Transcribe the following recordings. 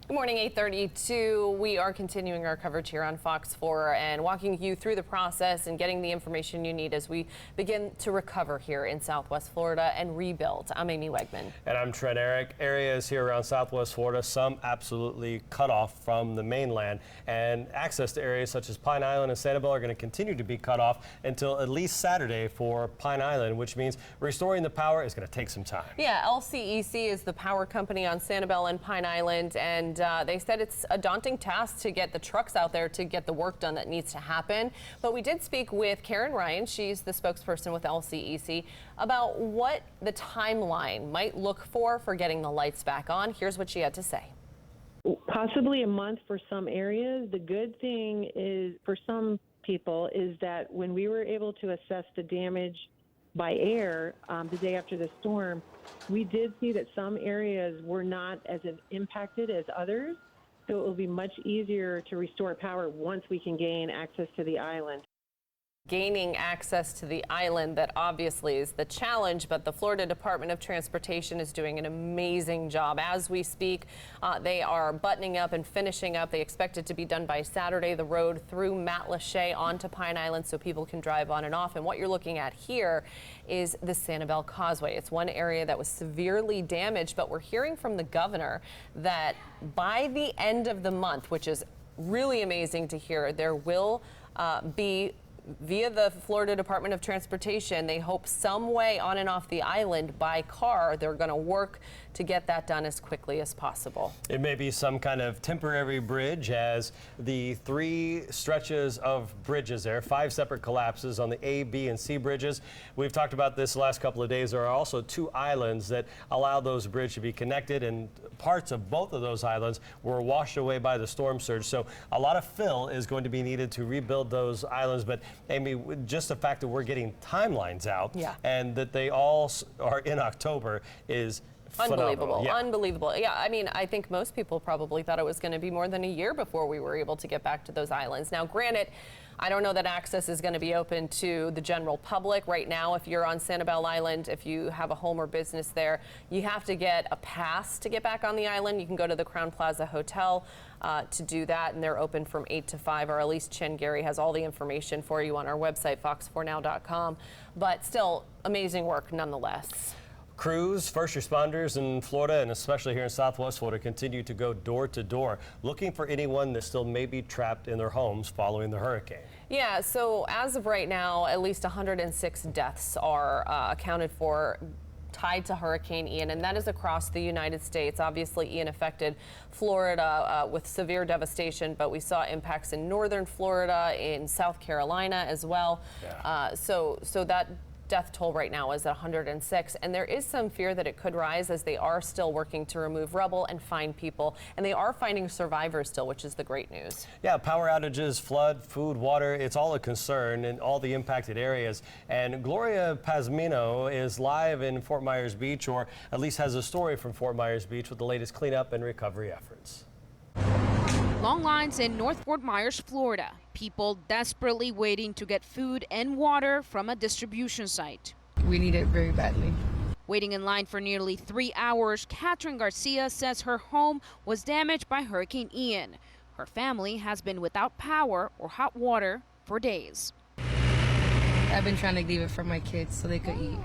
Good morning, 8:32. We are continuing our coverage here on Fox 4 and walking you through the process and getting the information you need as we begin to recover here in Southwest Florida and rebuild. I'm Amy Wegman. And I'm Trent Eric. Areas here around Southwest Florida, some absolutely cut off from the mainland, and access to areas such as Pine Island and Sanibel are going to continue to be cut off until at least Saturday for Pine Island, which means restoring the power is going to take some time. Yeah, LCEC is the power company on Sanibel and Pine Island, and they said it's a daunting task to get the trucks out there to get the work done that needs to happen. But we did speak with Karen Ryan, she's the spokesperson with LCEC, about what the timeline might look for getting the lights back on. Here's what she had to say. Possibly a month for some areas. The good thing is, for some people, is that when we were able to assess the damage by air the day after the storm, we did see that some areas were not as impacted as others. So it will be much easier to restore power once we can gain access to the island. Gaining access to the island, that obviously is the challenge, but the Florida Department of Transportation is doing an amazing job. As we speak, they are buttoning up and finishing up. They expect it to be done by Saturday, the road through Matlacha onto Pine Island so people can drive on and off. And what you're looking at here is the Sanibel Causeway. It's one area that was severely damaged, but we're hearing from the governor that by the end of the month, which is really amazing to hear, there will be, via the Florida Department of Transportation, they hope some way on and off the island by car. They're going to work to get that done as quickly as possible. It may be some kind of temporary bridge, as the 3 stretches of bridges there, 5 separate collapses on the A, B, and C bridges. We've talked about this the last couple of days. There are also 2 islands that allow those bridges to be connected, and parts of both of those islands were washed away by the storm surge. So a lot of fill is going to be needed to rebuild those islands. But Amy, just the fact that we're getting timelines out and that they all are in October is unbelievable. Yeah. Unbelievable. Yeah, I mean, I think most people probably thought it was going to be more than a year before we were able to get back to those islands. Now, granted, I don't know that access is going to be open to the general public right now. If you're on Sanibel Island, if you have a home or business there, you have to get a pass to get back on the island. You can go to the Crown Plaza Hotel to do that, and they're open from 8 to 5. Our Elise Chen-Gary has all the information for you on our website, fox4now.com. But still, amazing work nonetheless. Crews, first responders in Florida, and especially here in Southwest Florida, continue to go door to door looking for anyone that still may be trapped in their homes following the hurricane. Yeah, so as of right now, at least 106 deaths are accounted for tied to Hurricane Ian, and that is across the United States. Obviously, Ian affected Florida with severe devastation, but we saw impacts in northern Florida, in South Carolina as well. Yeah. So that death toll right now is at 106, and there is some fear that it could rise as they are still working to remove rubble and find people, and they are finding survivors still, which is the great news. Yeah, power outages, flood, food, water, it's all a concern in all the impacted areas. And Gloria Pazmino is live in Fort Myers Beach, or at least has a story from Fort Myers Beach with the latest cleanup and recovery efforts. Long lines in North Fort Myers, Florida. People desperately waiting to get food and water from a distribution site. We need it very badly. Waiting in line for nearly 3 hours, Catherine Garcia says her home was damaged by Hurricane Ian. Her family has been without power or hot water for days. I've been trying to leave it for my kids so they could eat.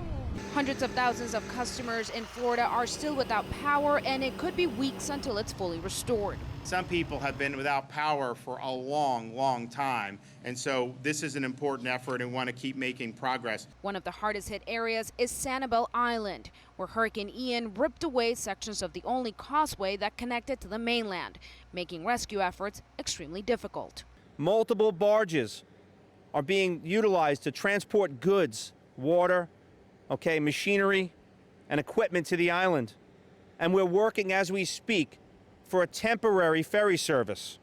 Hundreds of thousands of customers in Florida are still without power, and it could be weeks until it's fully restored. Some people have been without power for a long, long time, and so this is an important effort and want to keep making progress. One of the hardest hit areas is Sanibel Island, where Hurricane Ian ripped away sections of the only causeway that connected to the mainland, making rescue efforts extremely difficult. Multiple barges are being utilized to transport goods, water, machinery, and equipment to the island. And we're working as we speak for a temporary ferry service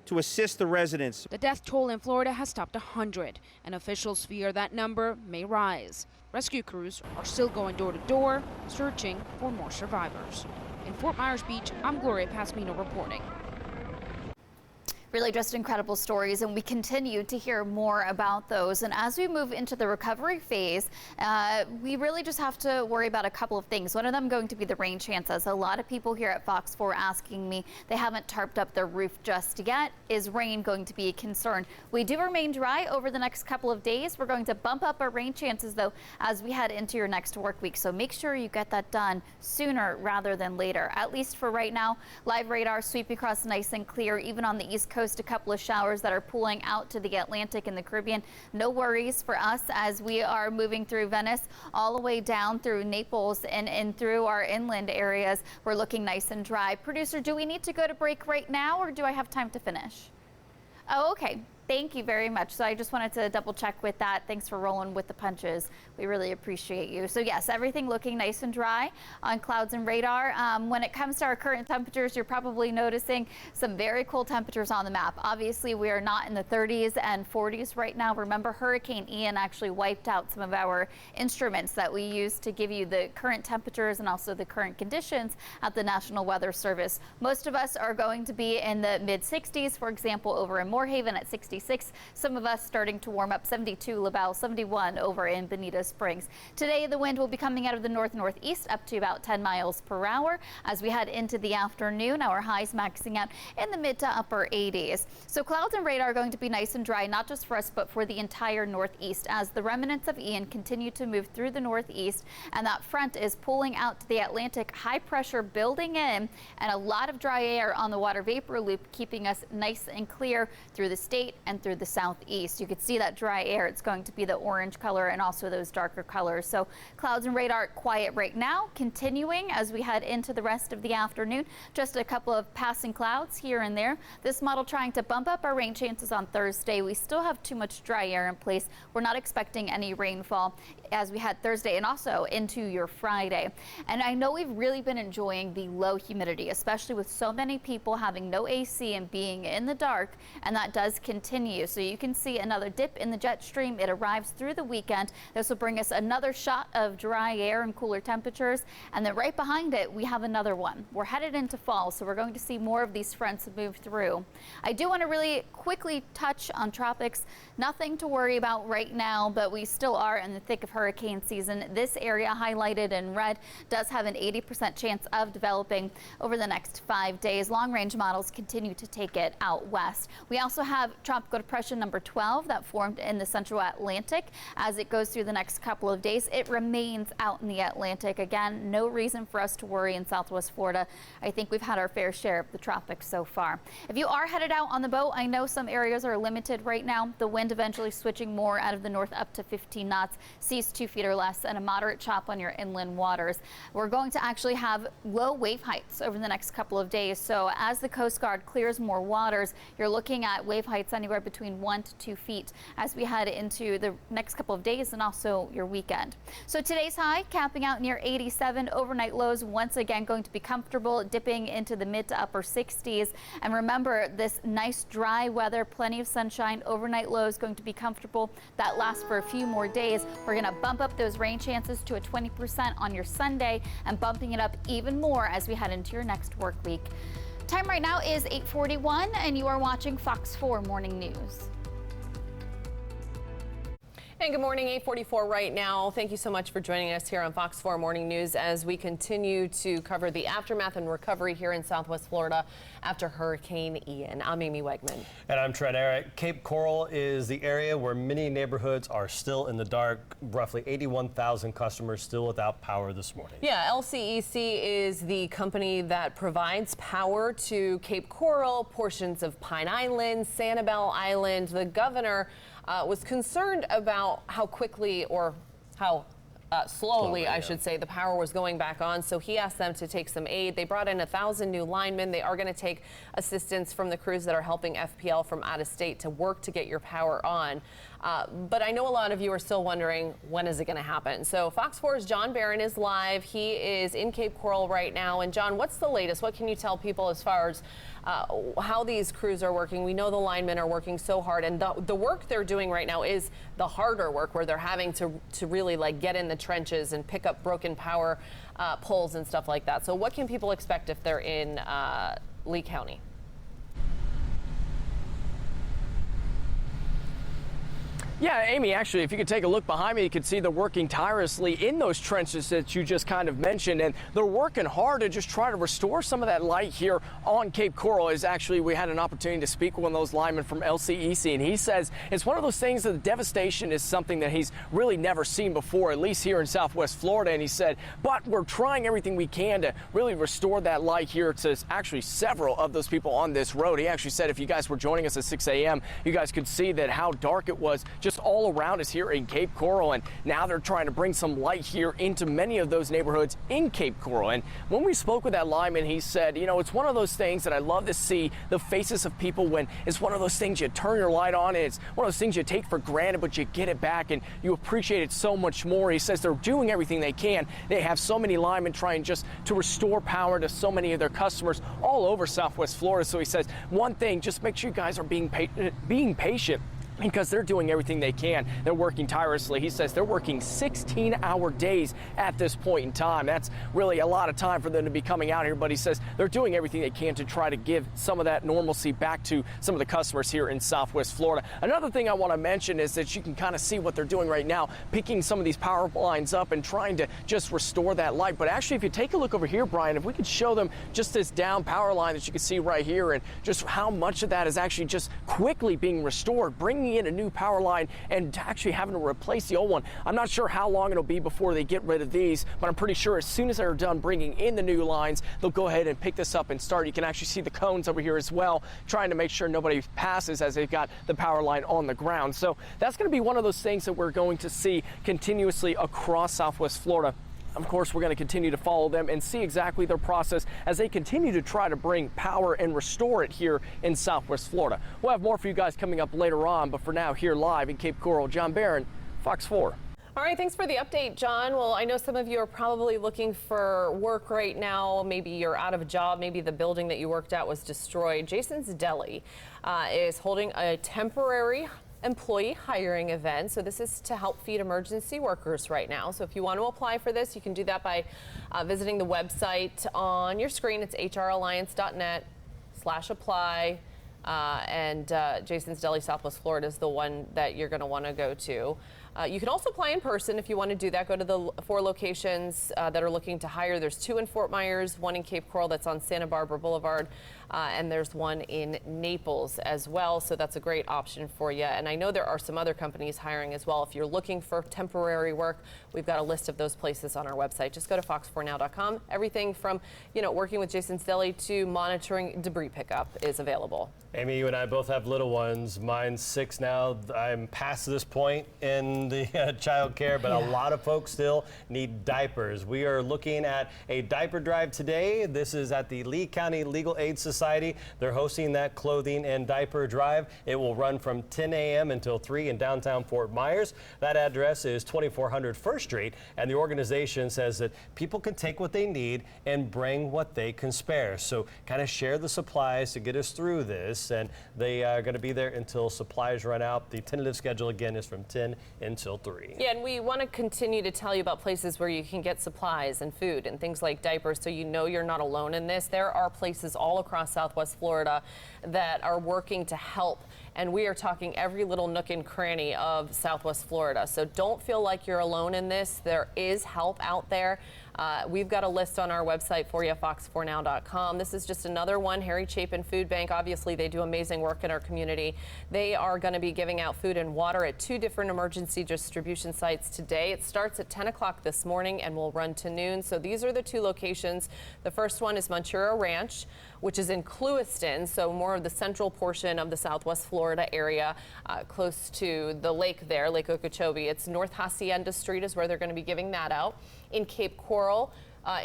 to assist the residents. The death toll in Florida has topped 100, and officials fear that number may rise. Rescue crews are still going door to door, searching for more survivors. In Fort Myers Beach, I'm Gloria Pazmino reporting. Really just incredible stories, and we continue to hear more about those. And as we move into the recovery phase, we really just have to worry about a couple of things. One of them going to be the rain chances. A lot of people here at Fox 4 asking me, they haven't tarped up their roof just yet. Is rain going to be a concern? We do remain dry over the next couple of days. We're going to bump up our rain chances, though, as we head into your next work week. So make sure you get that done sooner rather than later. At least for right now, live radar sweeping across nice and clear. Even on the East Coast, a couple of showers that are pulling out to the Atlantic and the Caribbean. No worries for us as we are moving through Venice all the way down through Naples and through our inland areas. We're looking nice and dry. Producer, do we need to go to break right now, or do I have time to finish? Oh, okay. Thank you very much. So I just wanted to double check with that. Thanks for rolling with the punches. We really appreciate you. So yes, everything looking nice and dry on clouds and radar. When it comes to our current temperatures, you're probably noticing some very cool temperatures on the map. Obviously, we are not in the 30s and 40s right now. Remember, Hurricane Ian actually wiped out some of our instruments that we use to give you the current temperatures and also the current conditions at the National Weather Service. Most of us are going to be in the mid 60s, for example, over in Moorhaven at 66. Some of us starting to warm up, 72 LaBelle, 71 over in Bonita Springs. Today, the wind will be coming out of the north-northeast up to about 10 miles per hour. As we head into the afternoon, our highs maxing out in the mid to upper 80s. So clouds and radar are going to be nice and dry, not just for us, but for the entire northeast as the remnants of Ian continue to move through the northeast, and that front is pulling out to the Atlantic, high pressure building in, and a lot of dry air on the water vapor loop, keeping us nice and clear through the state and through the southeast. You can see that dry air. It's going to be the orange color and also those darker colors. So clouds and radar quiet right now, continuing as we head into the rest of the afternoon. Just a couple of passing clouds here and there. This model trying to bump up our rain chances on Thursday. We still have too much dry air in place. We're not expecting any rainfall as we head Thursday and also into your Friday. And I know we've really been enjoying the low humidity, especially with so many people having no AC and being in the dark, and that does continue. So you can see another dip in the jet stream. It arrives through the weekend. This will bring us another shot of dry air and cooler temperatures. And then right behind it, we have another one. We're headed into fall, so we're going to see more of these fronts move through. I do want to really quickly touch on tropics. Nothing to worry about right now, but we still are in the thick of hurricane season. This area highlighted in red does have an 80% chance of developing over the next 5 days. Long-range models continue to take it out west. We also have tropical depression number 12 that formed in the central Atlantic. As it goes through the next couple of days, it remains out in the Atlantic. Again, no reason for us to worry in Southwest Florida. I think we've had our fair share of the tropics so far. If you are headed out on the boat, I know some areas are limited right now. The wind eventually switching more out of the north up to 15 knots, seas 2 feet or less, and a moderate chop on your inland waters. We're going to actually have low wave heights over the next couple of days. So as the Coast Guard clears more waters, you're looking at wave heights anywhere between 1 to 2 feet as we head into the next couple of days and also your weekend. So today's high capping out near 87. Overnight lows once again going to be comfortable, dipping into the mid to upper 60s. And remember, this nice dry weather, plenty of sunshine, overnight lows going to be comfortable. That lasts for a few more days. We're going to bump up those rain chances to a 20% on your Sunday and bumping it up even more as we head into your next work week. Time right now is 8:41 and you are watching Fox 4 Morning News. And good morning, 8:44 right now. Thank you so much for joining us here on Fox 4 Morning News as we continue to cover the aftermath and recovery here in Southwest Florida after Hurricane Ian. I'm Amy Wegman. And I'm Trent Eric. Cape Coral is the area where many neighborhoods are still in the dark. Roughly 81,000 customers still without power this morning. Yeah, LCEC is the company that provides power to Cape Coral, portions of Pine Island, Sanibel Island. The governor was concerned about how quickly or how slowly, I should say, the power was going back on. So he asked them to take some aid. They brought in 1,000 new linemen. They are going to take assistance from the crews that are helping FPL from out of state to work to get your power on. But I know a lot of you are still wondering, when is it going to happen? So Fox 4's John Barron is live. He is in Cape Coral right now. And John, what's the latest? What can you tell people as far as how these crews are working? We know the linemen are working so hard, and the work they're doing right now is the harder work where they're having to really like get in the trenches and pick up broken power poles and stuff like that. So what can people expect if they're in Lee County? Yeah, Amy, actually, if you could take a look behind me, you could see they're working tirelessly in those trenches that you just kind of mentioned, and they're working hard to just try to restore some of that light here on Cape Coral. We had an opportunity to speak with one of those linemen from LCEC, and he says it's one of those things that the devastation is something that he's really never seen before, at least here in Southwest Florida. And he said, but we're trying everything we can to really restore that light here to actually several of those people on this road. He actually said if you guys were joining us at 6 a.m., you guys could see that how dark it was just all around us here in Cape Coral, and now they're trying to bring some light here into many of those neighborhoods in Cape Coral. And when we spoke with that lineman, he said, you know, it's one of those things that I love to see the faces of people when it's one of those things you turn your light on, and it's one of those things you take for granted, but you get it back and you appreciate it so much more. He says they're doing everything they can. They have so many linemen trying just to restore power to so many of their customers all over Southwest Florida. So he says, one thing, just make sure you guys are being patient, because they're doing everything they can. They're working tirelessly. He says they're working 16-hour days at this point in time. That's really a lot of time for them to be coming out here, but he says they're doing everything they can to try to give some of that normalcy back to some of the customers here in Southwest Florida. Another thing I want to mention is that you can kind of see what they're doing right now, picking some of these power lines up and trying to just restore that light. But actually, if you take a look over here, Brian, if we could show them just this down power line that you can see right here, and just how much of that is actually just quickly being restored, bringing in a new power line and actually having to replace the old one. I'm not sure how long it'll be before they get rid of these, but I'm pretty sure as soon as they're done bringing in the new lines, they'll go ahead and pick this up and start. You can actually see the cones over here as well, trying to make sure nobody passes as they've got the power line on the ground. So that's going to be one of those things that we're going to see continuously across Southwest Florida. Of course, we're going to continue to follow them and see exactly their process as they continue to try to bring power and restore it here in Southwest Florida. We'll have more for you guys coming up later on, but for now, here live in Cape Coral, John Barron, Fox 4. All right, thanks for the update, John. Well, I know some of you are probably looking for work right now. Maybe you're out of a job. Maybe the building that you worked at was destroyed. Jason's Deli is holding a temporary employee hiring event. So this is to help feed emergency workers right now. So if you want to apply for this, you can do that by visiting the website on your screen. It's hralliance.net/apply. Jason's Deli Southwest Florida is the one that you're going to want to go to. You can also apply in person if you want to do that. Go to the 4 locations that are looking to hire. There's 2 in Fort Myers, 1 in Cape Coral that's on Santa Barbara Boulevard, and there's 1 in Naples as well. So that's a great option for you. And I know there are some other companies hiring as well. If you're looking for temporary work, we've got a list of those places on our website. Just go to fox4now.com. Everything from, working with Jason's Deli to monitoring debris pickup is available. Amy, you and I both have little ones. Mine's 6 now. I'm past this point in the child care, but a lot of folks still need diapers. We are looking at a diaper drive today. This is at the Lee County Legal Aid Society. They're hosting that clothing and diaper drive. It will run from 10 a.m. until 3 in downtown Fort Myers. That address is 2400 First Street, and the organization says that people can take what they need and bring what they can spare. So kind of share the supplies to get us through this, and they are going to be there until supplies run out. The tentative schedule again is from 10 until 3. Yeah, and we want to continue to tell you about places where you can get supplies and food and things like diapers, so you know you're not alone in this. There are places all across Southwest Florida that are working to help, and we are talking every little nook and cranny of Southwest Florida. So don't feel like you're alone in this. There is help out there. We've got a list on our website for you, fox4now.com. This is just another one. Harry Chapin Food Bank, obviously they do amazing work in our community. They are going to be giving out food and water at 2 different emergency distribution sites today. It starts at 10 o'clock this morning and will run to noon. So these are the 2 locations. The first one is Montura Ranch, which is in Clewiston, so more of the central portion of the Southwest Florida area, close to the lake there, Lake Okeechobee. It's North Hacienda Street is where they're going to be giving that out. In Cape Coral,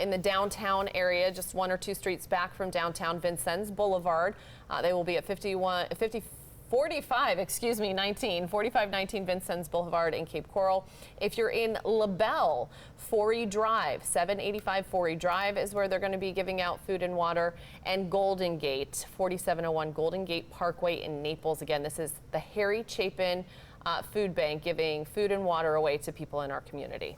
in the downtown area, just 1 or 2 streets back from downtown Vincennes Boulevard. They will be at 4519 Vincennes Boulevard in Cape Coral. If you're in LaBelle, Forey Drive, 785 Forey Drive is where they're going to be giving out food and water. And Golden Gate, 4701 Golden Gate Parkway in Naples. Again, this is the Harry Chapin Food Bank giving food and water away to people in our community.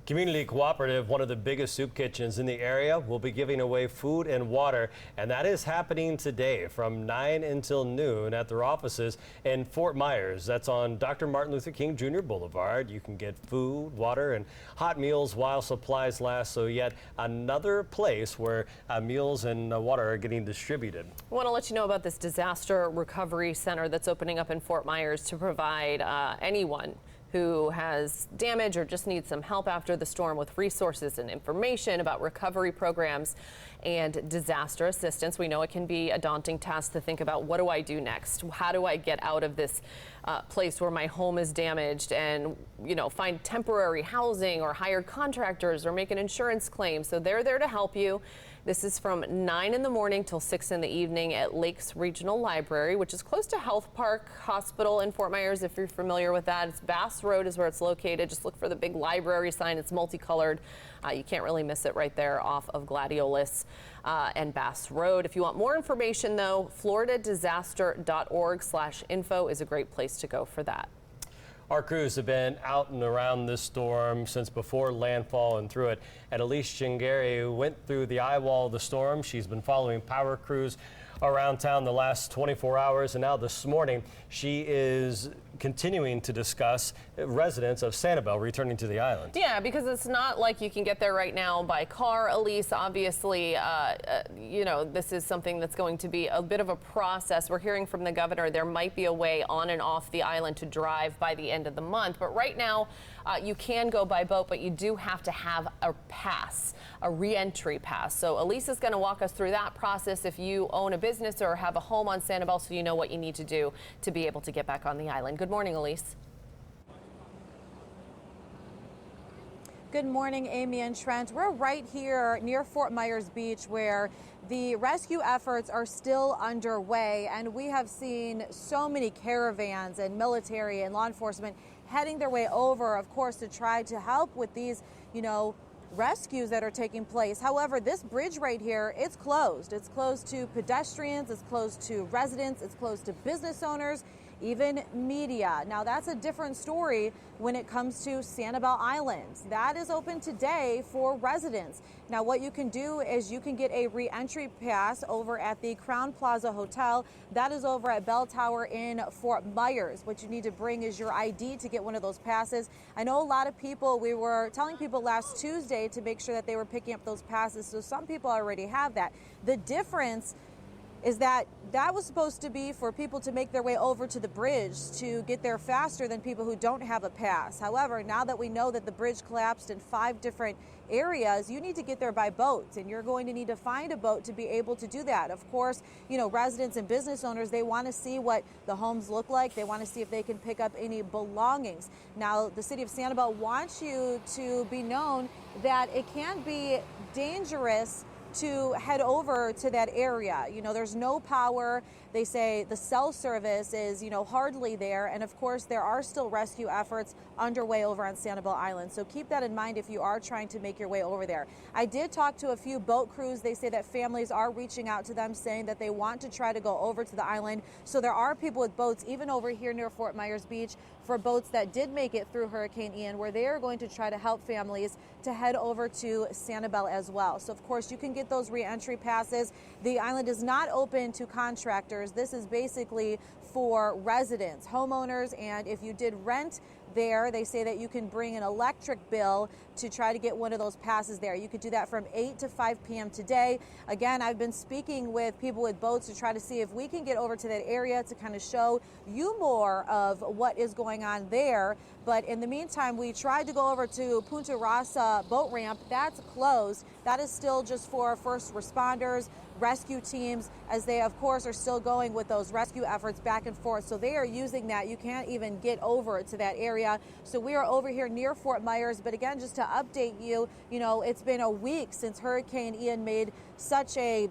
Community Cooperative, one of the biggest soup kitchens in the area, will be giving away food and water, and that is happening today from 9 until noon at their offices in Fort Myers. That's on Dr. Martin Luther King Jr. Boulevard. You can get food, water, and hot meals while supplies last, so yet another place where meals and water are getting distributed. I want to let you know about this disaster recovery center that's opening up in Fort Myers to provide anyone who has damage or just needs some help after the storm with resources and information about recovery programs and disaster assistance. We know it can be a daunting task to think about, what do I do next? How do I get out of this place where my home is damaged, and find temporary housing or hire contractors or make an insurance claim? So they're there to help you. This is from 9 in the morning till 6 in the evening at Lakes Regional Library, which is close to Health Park Hospital in Fort Myers, if you're familiar with that. It's Bass Road is where it's located. Just look for the big library sign. It's multicolored. You can't really miss it right there off of Gladiolus and Bass Road. If you want more information, though, floridadisaster.org/info is a great place to go for that. Our crews have been out and around this storm since before landfall and through it. And Elise Chingari went through the eye wall of the storm. She's been following power crews around town the last 24 hours, and now this morning she is continuing to discuss residents of Sanibel returning to the island. Yeah, because it's not like you can get there right now by car, Elise. Obviously, this is something that's going to be a bit of a process. We're hearing from the governor there might be a way on and off the island to drive by the end of the month. But right now, you can go by boat, but you do have to have a pass, a re-entry pass. So Elise is going to walk us through that process if you own a business or have a home on Sanibel, so you know what you need to do to be able to get back on the island. Good morning, Elise. Good morning, Amy and Trent. We're right here near Fort Myers Beach, where the rescue efforts are still underway, and we have seen so many caravans and military and law enforcement heading their way over, of course, to try to help with these, rescues that are taking place. However, this bridge right here, it's closed. It's closed to pedestrians, it's closed to residents, it's closed to business owners, even media. Now, that's a different story when it comes to Sanibel Island. That is open today for residents. Now, what you can do is you can get a re-entry pass over at the Crown Plaza Hotel. That is over at Bell Tower in Fort Myers. What you need to bring is your ID to get one of those passes. I know a lot of people, we were telling people last Tuesday to make sure that they were picking up those passes, so some people already have that. The difference is that was supposed to be for people to make their way over to the bridge to get there faster than people who don't have a pass. However, now that we know that the bridge collapsed in 5 different areas, you need to get there by boat, and you're going to need to find a boat to be able to do that. Of course, residents and business owners, they want to see what the homes look like. They want to see if they can pick up any belongings. Now, the city of Sanibel wants you to be known that it can be dangerous to head over to that area. There's no power. They say the cell service is, hardly there. And of course, there are still rescue efforts underway over on Sanibel Island. So keep that in mind if you are trying to make your way over there. I did talk to a few boat crews. They say that families are reaching out to them saying that they want to try to go over to the island. So there are people with boats, even over here near Fort Myers Beach, for boats that did make it through Hurricane Ian, where they are going to try to help families to head over to Sanibel as well. So of course, you can get those re-entry passes. The island is not open to contractors. This is basically for residents, homeowners, and if you did rent there, they say that you can bring an electric bill to try to get one of those passes there. You could do that from 8 to 5 p.m. today. Again, I've been speaking with people with boats to try to see if we can get over to that area to kind of show you more of what is going on there. But in the meantime, we tried to go over to Punta Rasa boat ramp. That's closed. That is still just for first responders, rescue teams, as they, of course, are still going with those rescue efforts back and forth. So they are using that. You can't even get over to that area. So we are over here near Fort Myers. But again, just to update you, it's been a week since Hurricane Ian made such a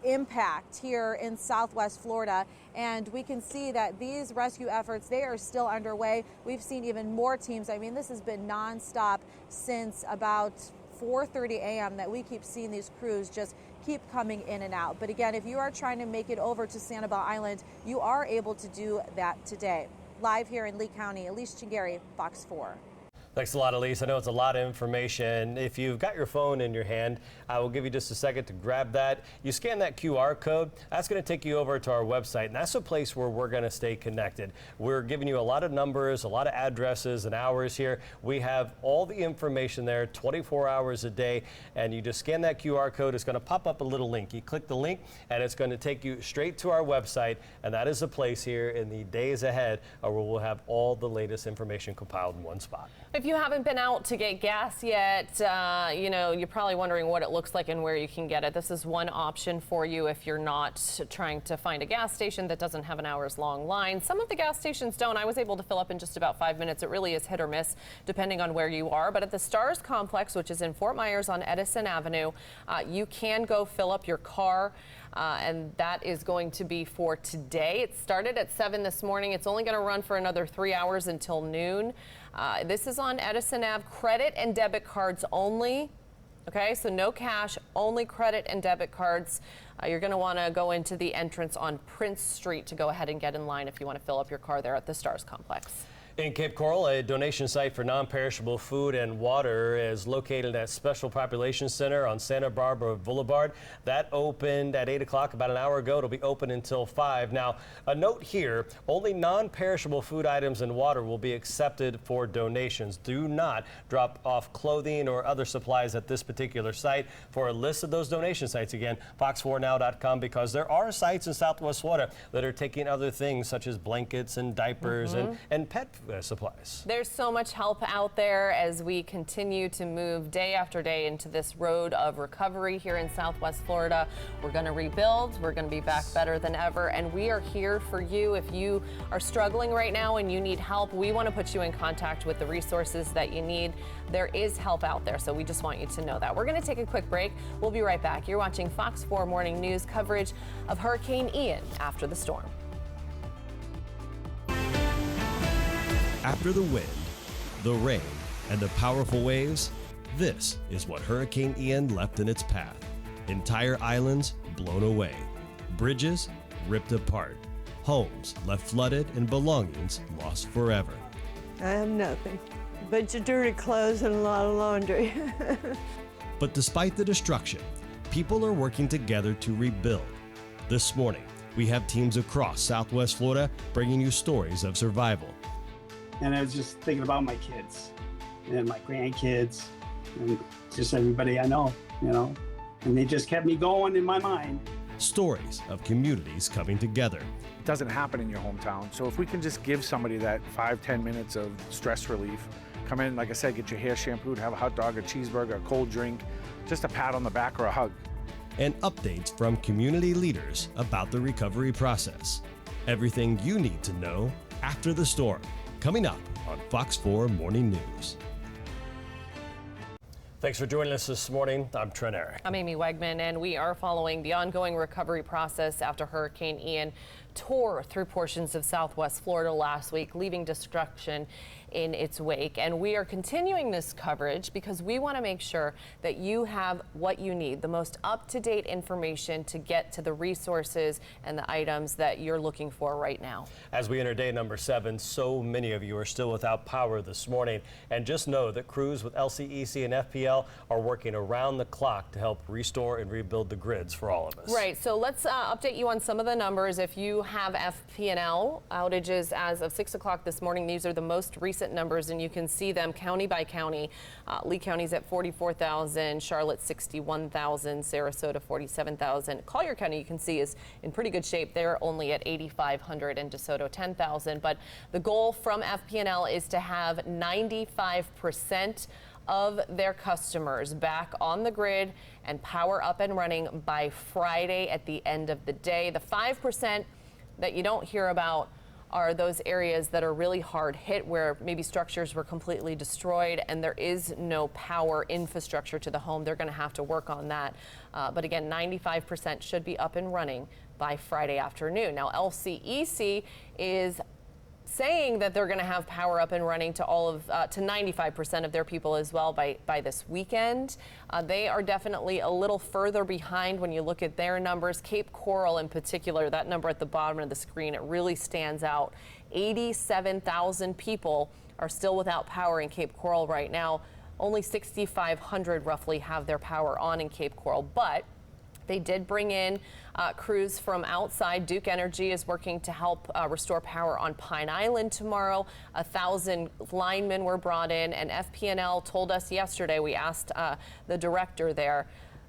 impact here in Southwest Florida, and we can see that these rescue efforts, they are still underway. We've seen even more teams. I mean, this has been nonstop since about 4:30 a.m. that we keep seeing these crews just keep coming in and out. But again, if you are trying to make it over to Sanibel Island, you are able to do that today. Live here in Lee County, Elise Chingari, Fox 4. Thanks a lot, Elise. I know it's a lot of information. If you've got your phone in your hand, I will give you just a second to grab that. You scan that QR code, that's going to take you over to our website, and that's a place where we're going to stay connected. We're giving you a lot of numbers, a lot of addresses and hours here. We have all the information there 24 hours a day, and you just scan that QR code. It's going to pop up a little link. You click the link, and it's going to take you straight to our website, and that is the place here in the days ahead where we'll have all the latest information compiled in one spot. If you haven't been out to get gas yet, you know, you're probably wondering what it looks like and where you can get it. This is one option for you if you're not trying to find a gas station that doesn't have an hours-long line. Some of the gas stations don't. I was able to fill up in just about 5 minutes. It really is hit or miss depending on where you are. But at the Stars Complex, which is in Fort Myers on Edison Avenue, you can go fill up your car. And that is going to be for today. It started at 7 this morning. It's only going to run for another 3 hours until noon. This is on Edison Ave, credit and debit cards only. Okay, so no cash, only credit and debit cards. You're going to want to go into the entrance on Prince Street to go ahead and get in line if you want to fill up your car there at the Stars Complex. In Cape Coral, a donation site for non-perishable food and water is located at Special Population Center on Santa Barbara Boulevard. That opened at 8 o'clock about an hour ago. It'll be open until 5. Now, a note here, only non-perishable food items and water will be accepted for donations. Do not drop off clothing or other supplies at this particular site. For a list of those donation sites, again, fox4now.com, because there are sites in Southwest Florida that are taking other things such as blankets and diapers and pet supplies. There's so much help out there as we continue to move day after day into this road of recovery here in Southwest Florida. We're going to rebuild. We're going to be back better than ever. And we are here for you. If you are struggling right now and you need help, we want to put you in contact with the resources that you need. There is help out there, so we just want you to know that. We're going to take a quick break. We'll be right back. You're watching Fox 4 Morning News coverage of Hurricane Ian after the storm. After the wind, the rain, and the powerful waves, this is what Hurricane Ian left in its path. Entire islands blown away, bridges ripped apart, homes left flooded, and belongings lost forever. I have nothing. A bunch of dirty clothes and a lot of laundry. But despite the destruction, people are working together to rebuild. This morning, we have teams across Southwest Florida bringing you stories of survival. And I was just thinking about my kids and my grandkids and just everybody I know, you know, and they just kept me going in my mind. Stories of communities coming together. It doesn't happen in your hometown. So if we can just give somebody that 5-10 minutes of stress relief, come in, like I said, get your hair shampooed, have a hot dog, a cheeseburger, a cold drink, just a pat on the back or a hug. And updates from community leaders about the recovery process. Everything you need to know after the storm. Coming up on Fox 4 Morning News. Thanks for joining us this morning. I'm Trent Eric. I'm Amy Wegman, and we are following the ongoing recovery process after Hurricane Ian tore through portions of Southwest Florida last week, leaving destruction in its wake. And we are continuing this coverage because we want to make sure that you have what you need, the most up-to-date information to get to the resources and the items that you're looking for right now. As we enter day number 7, so many of you are still without power this morning. And just know that crews with LCEC and FPL are working around the clock to help restore and rebuild the grids for all of us. Right, so let's update you on some of the numbers. If you have FP&L outages as of 6 o'clock this morning, these are the most recent numbers, and you can see them county by county. Lee County's at 44,000, Charlotte 61,000, Sarasota 47,000. Collier County, you can see, is in pretty good shape. They're only at 8,500, and DeSoto 10,000. But the goal from FP&L is to have 95% of their customers back on the grid and power up and running by Friday at the end of the day. The 5% that you don't hear about are those areas that are really hard hit, where maybe structures were completely destroyed and there is no power infrastructure to the home. They're going to have to work on that. But again, 95% should be up and running by Friday afternoon. Now, LCEC is saying that they're going to have power up and running to all of to 95% of their people as well by this weekend. They are definitely a little further behind when you look at their numbers. Cape Coral in particular, that number at the bottom of the screen, it really stands out. 87,000 people are still without power in Cape Coral right now. Only 6,500 roughly have their power on in Cape Coral, but they did bring in crews from outside. Duke Energy is working to help restore power on Pine Island tomorrow. 1,000 linemen were brought in, and FP&L told us yesterday, we asked the director there,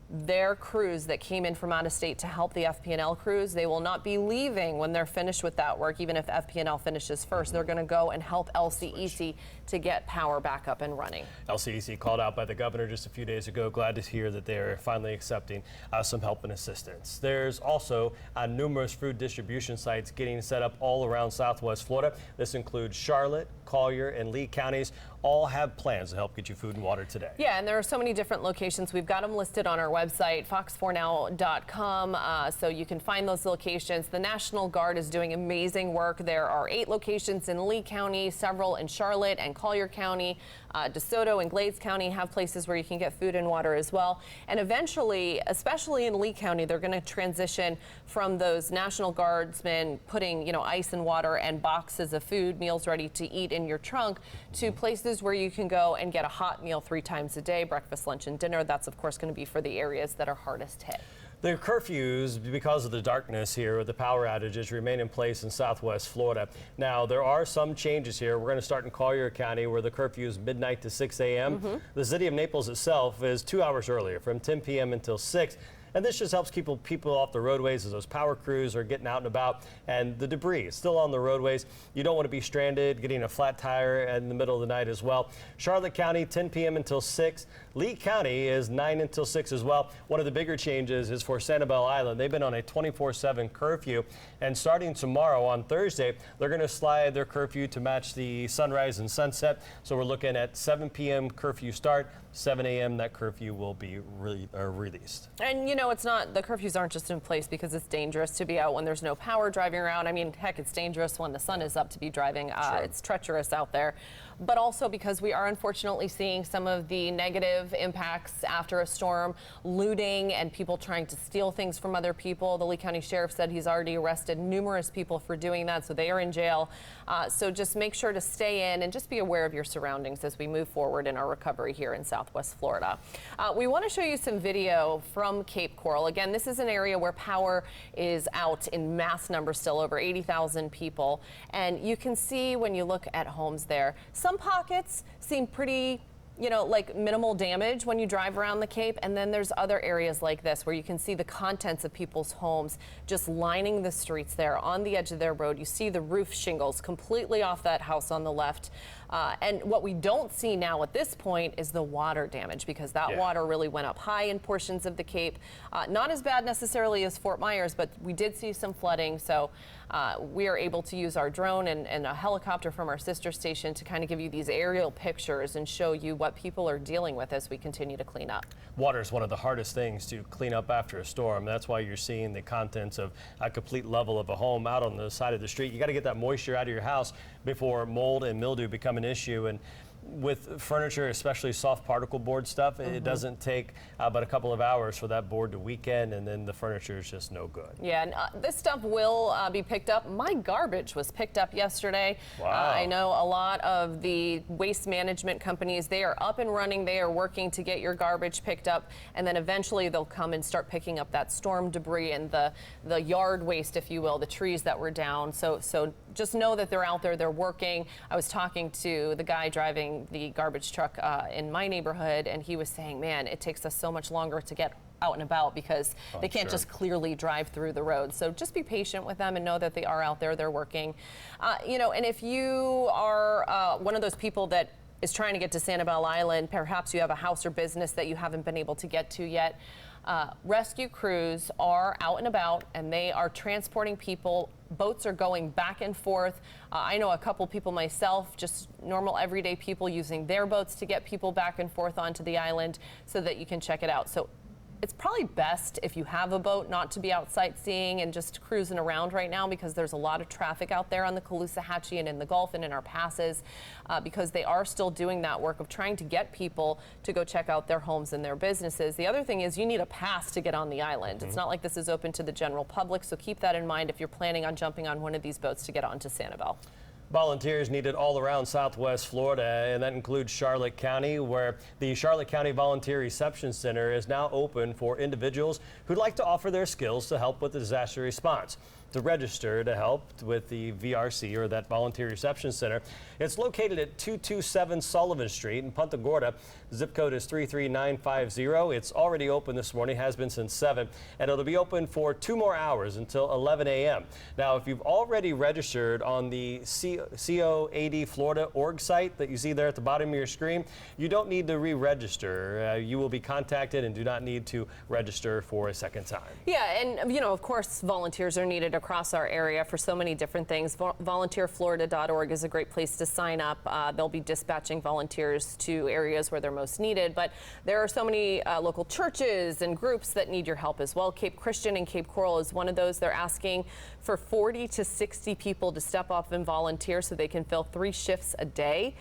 their crews that came in from out of state to help the FP&L crews, they will not be leaving when they're finished with that work, even if FP&L finishes first. They're going to go and help LCEC to get power back up and running. LCEC called out by the governor just a few days ago. Glad to hear that they're finally accepting some help and assistance. There's also numerous food distribution sites getting set up all around Southwest Florida. This includes Charlotte, Collier, and Lee counties. All have plans to help get you food and water today. Yeah, and there are so many different locations. We've got them listed on our website, fox4now.com, so you can find those locations. The National Guard is doing amazing work. There are 8 locations in Lee County, several in Charlotte and Collier County. DeSoto and Glades County have places where you can get food and water as well. And eventually, especially in Lee County, they're going to transition from those National Guardsmen putting, ice and water and boxes of food, meals ready to eat in your trunk, to places where you can go and get a hot meal 3 times a day, breakfast, lunch, and dinner. That's, of course, going to be for the areas that are hardest hit. The curfews, because of the darkness here with the power outages, remain in place in Southwest Florida. Now, there are some changes here. We're going to start in Collier County, where the curfew is midnight to 6 a.m. The city of Naples itself is 2 hours earlier, from 10 p.m. until 6. And this just helps keep people off the roadways as those power crews are getting out and about, and the debris is still on the roadways. You don't want to be stranded, getting a flat tire in the middle of the night as well. Charlotte County, 10 p.m. until 6. Lee County is 9 until 6 as well. One of the bigger changes is for Sanibel Island. They've been on a 24/7 curfew, and starting tomorrow on Thursday, they're going to slide their curfew to match the sunrise and sunset. So we're looking at 7 p.m. curfew start, 7 a.m. that curfew will be released. And it's not, the curfews aren't just in place because it's dangerous to be out when there's no power driving around. I mean, heck, it's dangerous when the sun is up to be driving. It's treacherous out there. But also because we are unfortunately seeing some of the negative impacts after a storm, looting and people trying to steal things from other people. The Lee County Sheriff said he's already arrested numerous people for doing that, so they are in jail. So just make sure to stay in and just be aware of your surroundings as we move forward in our recovery here in Southwest Florida. We want to show you some video from Cape Coral. Again, this is an area where power is out in mass numbers still, over 80,000 people. And you can see when you look at homes there, some pockets seem pretty, like minimal damage when you drive around the Cape. And then there's other areas like this where you can see the contents of people's homes just lining the streets there on the edge of their road. You see the roof shingles completely off that house on the left. And what we don't see now at this point is the water damage, because that water really went up high in portions of the Cape. Not as bad necessarily as Fort Myers, but we did see some flooding. So we are able to use our drone and a helicopter from our sister station to kind of give you these aerial pictures and show you what people are dealing with as we continue to clean up. Water is one of the hardest things to clean up after a storm. That's why you're seeing the contents of a complete level of a home out on the side of the street. You got to get that moisture out of your house before mold and mildew become an issue. And with furniture, especially soft particle board stuff, it doesn't take but a couple of hours for that board to weaken, and then the furniture is just no good. Yeah, and this stuff will be picked up. My garbage was picked up yesterday. Wow. I know a lot of the waste management companies, they are up and running. They are working to get your garbage picked up, and then eventually they'll come and start picking up that storm debris and the yard waste, if you will, the trees that were down. So just know that they're out there, they're working. I was talking to the guy driving the garbage truck in my neighborhood, and he was saying, man, it takes us so much longer to get out and about because they can't just clearly drive through the road. So just be patient with them and know that they are out there, they're working. And if you are one of those people that is trying to get to Sanibel Island, perhaps you have a house or business that you haven't been able to get to yet, rescue crews are out and about, and they are transporting people. Boats are going back and forth. I know a couple people myself, just normal everyday people, using their boats to get people back and forth onto the island so that you can check it out. So it's probably best if you have a boat not to be out sightseeing and just cruising around right now, because there's a lot of traffic out there on the Caloosahatchee and in the Gulf and in our passes, because they are still doing that work of trying to get people to go check out their homes and their businesses. The other thing is you need a pass to get on the island. It's not like this is open to the general public, so keep that in mind if you're planning on jumping on one of these boats to get onto Sanibel. Volunteers needed all around Southwest Florida, and that includes Charlotte County, where the Charlotte County Volunteer Reception Center is now open for individuals who'd like to offer their skills to help with the disaster response. To register to help with the VRC, or that Volunteer Reception Center, it's located at 227 Sullivan Street in Punta Gorda. Zip code is 33950. It's already open this morning, has been since 7, and it'll be open for 2 more hours until 11 a.m. Now, if you've already registered on the COAD Florida org site that you see there at the bottom of your screen, you don't need to re-register. You will be contacted and do not need to register for a second time. Yeah, and you know, of course, volunteers are needed across our area for so many different things. Volunteerflorida.org is a great place to sign up. They'll be dispatching volunteers to areas where they're most needed, but there are so many local churches and groups that need your help as well. Cape Christian and Cape Coral is one of those. They're asking for 40 to 60 people to step up and volunteer so they can fill 3 shifts a day,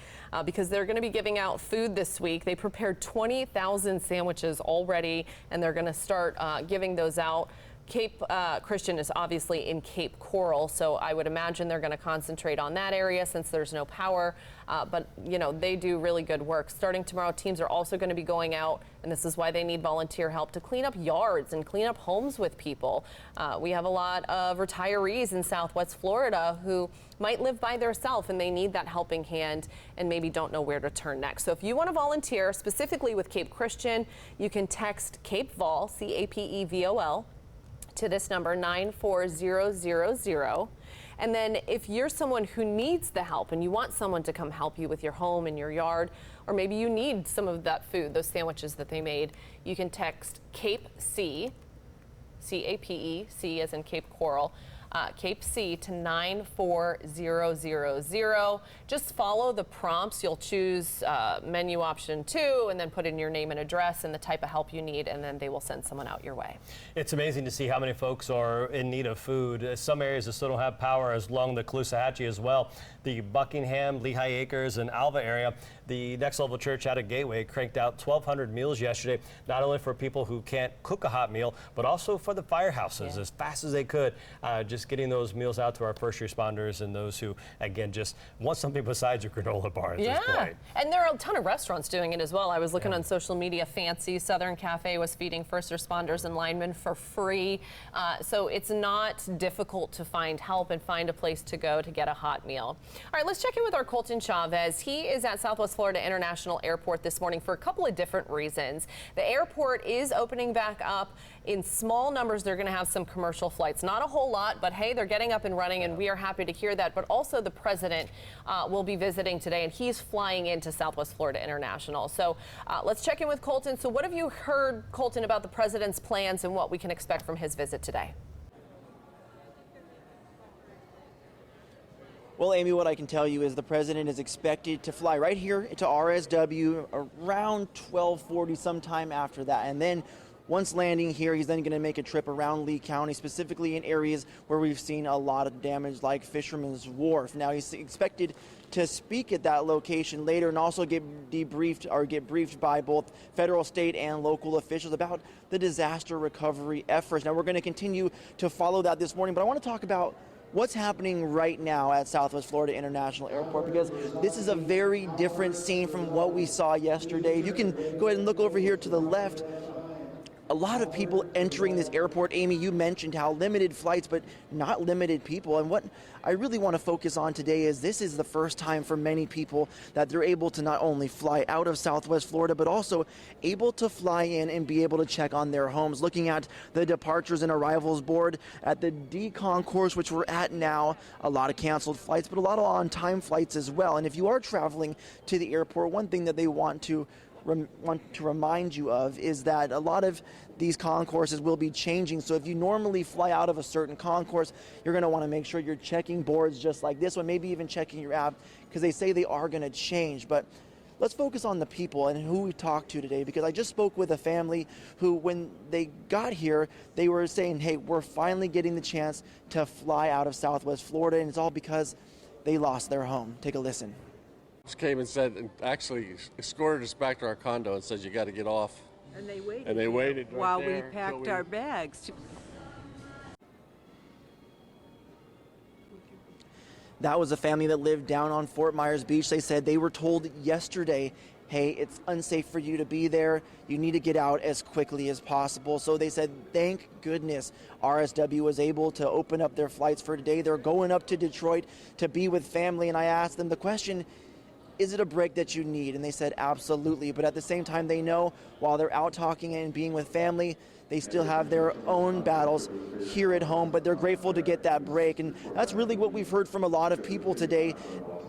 because they're going to be giving out food this week. They prepared 20,000 sandwiches already, and they're going to start giving those out. Cape Christian is obviously in Cape Coral, so I would imagine they're going to concentrate on that area since there's no power. But, you know, they do really good work. Starting tomorrow, teams are also going to be going out, and this is why they need volunteer help, to clean up yards and clean up homes with people. We have a lot of retirees in Southwest Florida who might live by themselves, and they need that helping hand and maybe don't know where to turn next. So if you want to volunteer specifically with Cape Christian, you can text Cape Vol, CAPEVOL, to this number 94000. And then if you're someone who needs the help and you want someone to come help you with your home and your yard, or maybe you need some of that food, those sandwiches that they made, you can text Cape C, CAPE, C as in Cape Coral, Cape C to 94000. Just follow the prompts. You'll choose menu option 2 and then put in your name and address and the type of help you need, and then they will send someone out your way. It's amazing to see how many folks are in need of food. Some areas that still don't have power, as along the Caloosahatchee as well. The Buckingham, Lehigh Acres, and Alva area. The Next Level Church out of Gateway cranked out 1,200 meals yesterday, not only for people who can't cook a hot meal, but also for the firehouses, as fast as they could. Just getting those meals out to our first responders and those who, again, just want something besides your granola bar at this point. And there are a ton of restaurants doing it as well. I was looking on social media. Fancy Southern Cafe was feeding first responders and linemen for free. So it's not difficult to find help and find a place to go to get a hot meal. All right, let's check in with our Colton Chavez. He is at Southwest Florida International Airport this morning for a couple of different reasons. The airport is opening back up in small numbers. They're going to have some commercial flights, not a whole lot, but hey, they're getting up and running, and we are happy to hear that. But also the president will be visiting today, and he's flying into Southwest Florida International. So let's check in with Colton. So what have you heard, Colton, about the president's plans and what we can expect from his visit today? Well, Amy, what I can tell you is the president is expected to fly right here to RSW around 12:40, sometime after that. And then once landing here, he's then going to make a trip around Lee County, specifically in areas where we've seen a lot of damage, like Fisherman's Wharf. Now, he's expected to speak at that location later and also get briefed by both federal, state, and local officials about the disaster recovery efforts. Now, we're going to continue to follow that this morning, but I want to talk about what's happening right now at Southwest Florida International Airport, because this is a very different scene from what we saw yesterday. You can go ahead and look over here to the left. A lot of people entering this airport. Amy, you mentioned how limited flights, but not limited people. And what I really want to focus on today is this is the first time for many people that they're able to not only fly out of Southwest Florida, but also able to fly in and be able to check on their homes. Looking at the departures and arrivals board at the D concourse, which we're at now, a lot of canceled flights, but a lot of on-time flights as well. And if you are traveling to the airport, one thing that they want to remind you of is that a lot of these concourses will be changing. So if you normally fly out of a certain concourse, you're going to want to make sure you're checking boards just like this one, maybe even checking your app, because they say they are going to change. But let's focus on the people and who we talked to today, because I just spoke with a family who, when they got here, they were saying, hey, we're finally getting the chance to fly out of Southwest Florida, and it's all because they lost their home. Take a listen. Just came and said, and actually escorted us back to our condo and said, you got to get off. And they waited. And they waited right while there we packed our bags. That was a family that lived down on Fort Myers Beach. They said they were told yesterday, hey, it's unsafe for you to be there. You need to get out as quickly as possible. So they said, thank goodness RSW was able to open up their flights for today. They're going up to Detroit to be with family. And I asked them the question, is it a break that you need? And they said, absolutely. But at the same time, they know while they're out talking and being with family, they still have their own battles here at home, but they're grateful to get that break. And that's really what we've heard from a lot of people today.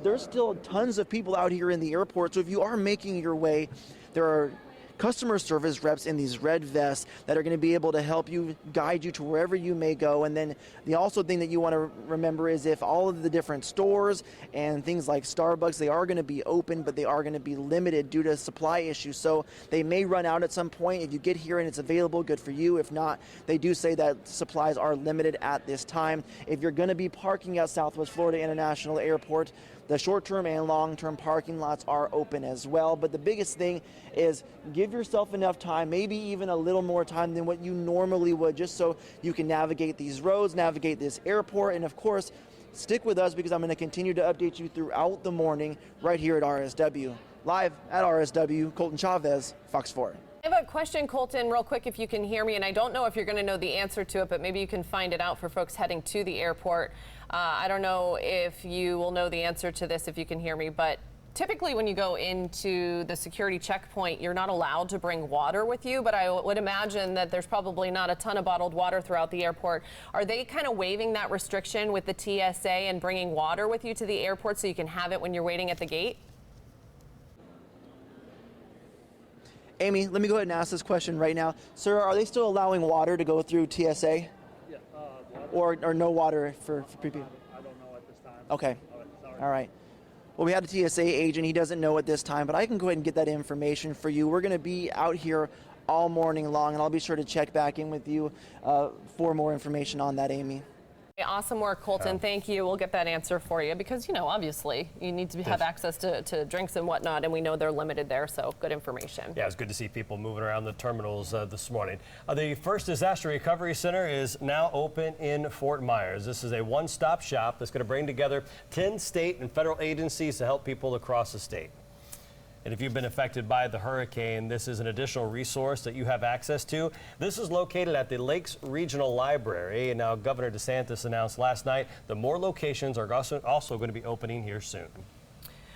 There's still tons of people out here in the airport. So if you are making your way, there are customer service reps in these red vests that are going to be able to help you, guide you to wherever you may go. And then the also thing that you want to remember is if all of the different stores and things like Starbucks, they are going to be open, but they are going to be limited due to supply issues. So they may run out at some point. If you get here and it's available, good for you. If not, they do say that supplies are limited at this time. If you're going to be parking at Southwest Florida International Airport, the short-term and long-term parking lots are open as well. But the biggest thing is give yourself enough time, maybe even a little more time than what you normally would, just so you can navigate these roads, navigate this airport, and of course, stick with us because I'm going to continue to update you throughout the morning right here at RSW. Live at RSW, Colton Chavez, Fox 4. I have a question, Colton, real quick, if you can hear me, and I don't know if you're going to know the answer to it, but maybe you can find it out for folks heading to the airport. I don't know if you will know the answer to this if you can hear me, but typically when you go into the security checkpoint, you're not allowed to bring water with you, but I would imagine that there's probably not a ton of bottled water throughout the airport. Are they kind of waiving that restriction with the TSA and bringing water with you to the airport so you can have it when you're waiting at the gate? Amy, let me go ahead and ask this question right now. Sir, are they still allowing water to go through TSA? Yeah, Or no water for people? I don't know at this time. Okay. All right. Well, we had a TSA agent. He doesn't know at this time, but I can go ahead and get that information for you. We're going to be out here all morning long, and I'll be sure to check back in with you for more information on that, Amy. Awesome work, Colton. Thank you. We'll get that answer for you because, you know, obviously you need to have access to drinks and whatnot, and we know they're limited there, so good information. Yeah, it's good to see people moving around the terminals this morning. The first disaster recovery center is now open in Fort Myers. This is a one-stop shop that's going to bring together 10 state and federal agencies to help people across the state. And if you've been affected by the hurricane, this is an additional resource that you have access to. This is located at the Lakes Regional Library. And now Governor DeSantis announced last night that more locations are also going to be opening here soon.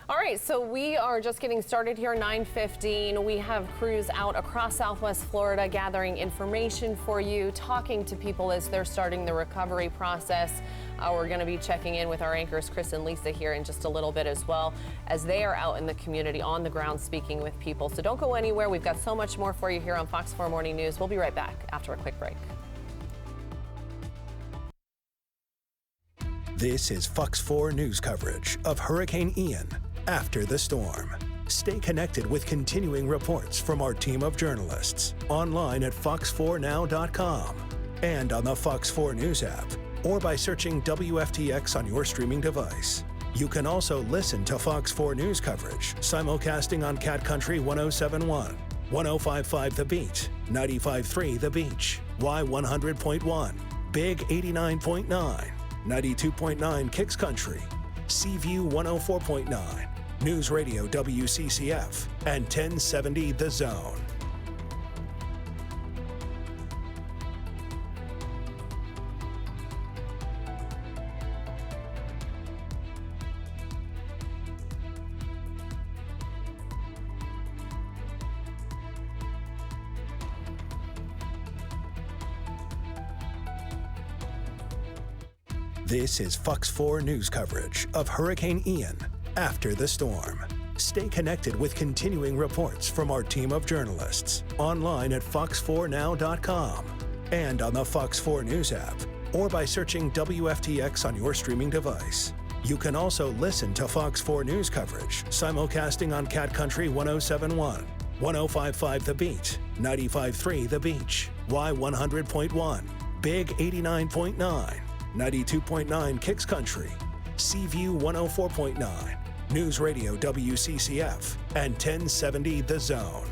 All right, so we are just getting started here, 9:15. We have crews out across Southwest Florida gathering information for you, talking to people as they're starting the recovery process. We're going to be checking in with our anchors, Chris and Lisa, here in just a little bit as well, as they are out in the community on the ground speaking with people. So don't go anywhere. We've got so much more for you here on Fox 4 Morning News. We'll be right back after a quick break. This is Fox 4 News coverage of Hurricane Ian after the storm. Stay connected with continuing reports from our team of journalists online at fox4now.com and on the Fox 4 News app, or by searching WFTX on your streaming device. You can also listen to Fox 4 News coverage simulcasting on Cat Country 107.1, 105.5 The Beat, 95.3 The Beach, Y100.1, Big 89.9, 92.9 Kicks Country, Seaview 104.9, News Radio WCCF, and 1070 The Zone. This is Fox 4 News coverage of Hurricane Ian after the storm. Stay connected with continuing reports from our team of journalists online at fox4now.com and on the Fox 4 News app, or by searching WFTX on your streaming device. You can also listen to Fox 4 News coverage, simulcasting on Cat Country 107.1, 105.5 The Beat, 95.3 The Beach, Y100.1, Big 89.9, 92.9 Kicks Country, Seaview 104.9, News Radio WCCF, and 1070 The Zone.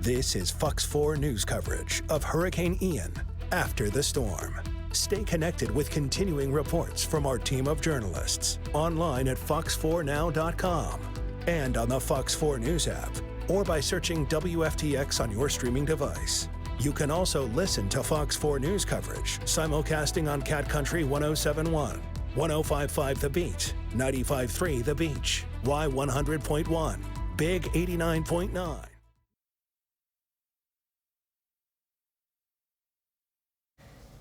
This is Fox 4 News coverage of Hurricane Ian after the storm. Stay connected with continuing reports from our team of journalists online at fox4now.com and on the Fox 4 News app or by searching WFTX on your streaming device. You can also listen to Fox 4 News coverage simulcasting on Cat Country 107.1, 105.5 The Beat, 95.3 The Beach, Y100.1, Big 89.9.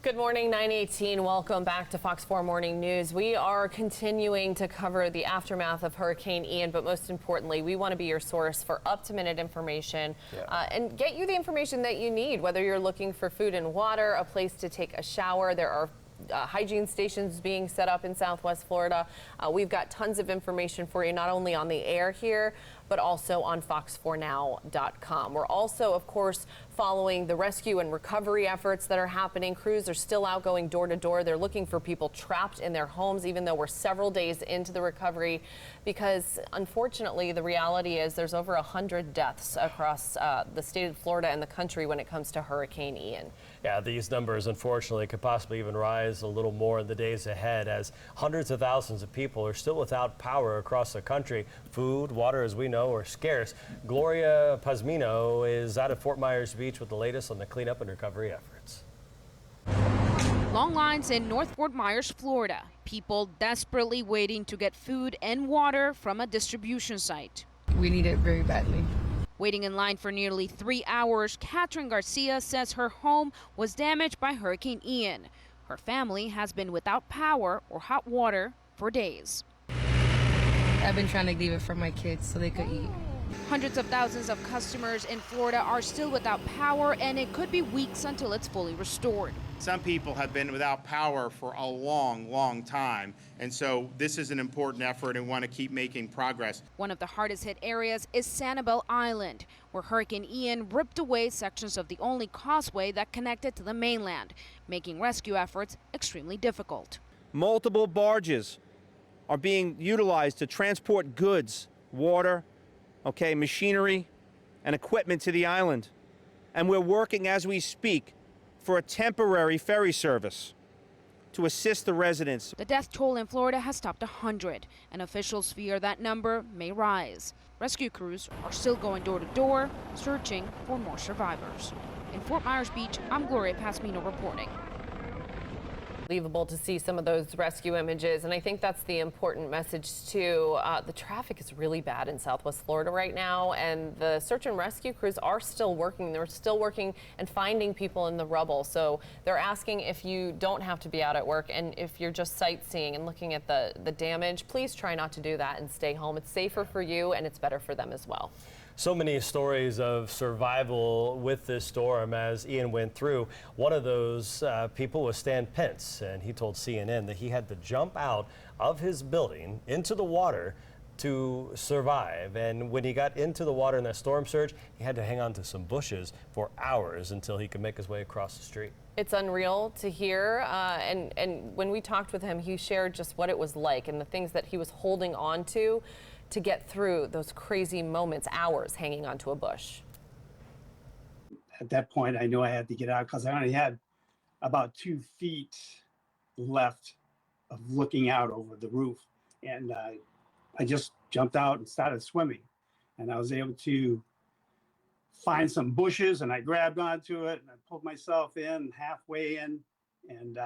Good morning, 9:18. Welcome back to Fox 4 Morning News. We are continuing to cover the aftermath of Hurricane Ian, but most importantly, we want to be your source for up-to-minute information and get you the information that you need, whether you're looking for food and water, a place to take a shower. There are hygiene stations being set up in Southwest Florida. We've got tons of information for you, not only on the air here, but also on fox4now.com. We're also, of course, following the rescue and recovery efforts that are happening. Crews are still out going door to door. They're looking for people trapped in their homes, even though we're several days into the recovery, because unfortunately, the reality is there's over 100 deaths across the state of Florida and the country when it comes to Hurricane Ian. Yeah, these numbers, unfortunately, could possibly even rise a little more in the days ahead as hundreds of thousands of people are still without power across the country. Food, water, as we know, are scarce. Gloria Pazmino is out at Fort Myers Beach with the latest on the cleanup and recovery efforts. Long lines in North Fort Myers, Florida. People desperately waiting to get food and water from a distribution site. We need it very badly. Waiting in line for nearly 3 hours, Catherine Garcia says her home was damaged by Hurricane Ian. Her family has been without power or hot water for days. I've been trying to leave it for my kids so they could eat. Hundreds of thousands of customers in Florida are still without power, and it could be weeks until it's fully restored. Some people have been without power for a long, long time, and so this is an important effort and want to keep making progress. One of the hardest hit areas is Sanibel Island, where Hurricane Ian ripped away sections of the only causeway that connected to the mainland, making rescue efforts extremely difficult. Multiple barges are being utilized to transport goods, water, machinery, and equipment to the island. And we're working as we speak for a temporary ferry service to assist the residents. The death toll in Florida has topped 100, and officials fear that number may rise. Rescue crews are still going door to door, searching for more survivors. In Fort Myers Beach, I'm Gloria Pazmino reporting. Unbelievable to see some of those rescue images, and I think that's the important message too. The traffic is really bad in Southwest Florida right now, and the search and rescue crews are still working. They're still working and finding people in the rubble. So they're asking if you don't have to be out at work, and if you're just sightseeing and looking at the damage, please try not to do that and stay home. It's safer for you, and it's better for them as well. So many stories of survival with this storm as Ian went through. One of those people was Stan Pence, and he told CNN that he had to jump out of his building into the water to survive. And when he got into the water in that storm surge, he had to hang on to some bushes for hours until he could make his way across the street. It's unreal to hear, and when we talked with him, he shared just what it was like and the things that he was holding on to get through those crazy moments, hours hanging onto a bush. At that point, I knew I had to get out because I only had about 2 feet left of looking out over the roof. And I just jumped out and started swimming. And I was able to find some bushes, and I grabbed onto it and I pulled myself in halfway in. And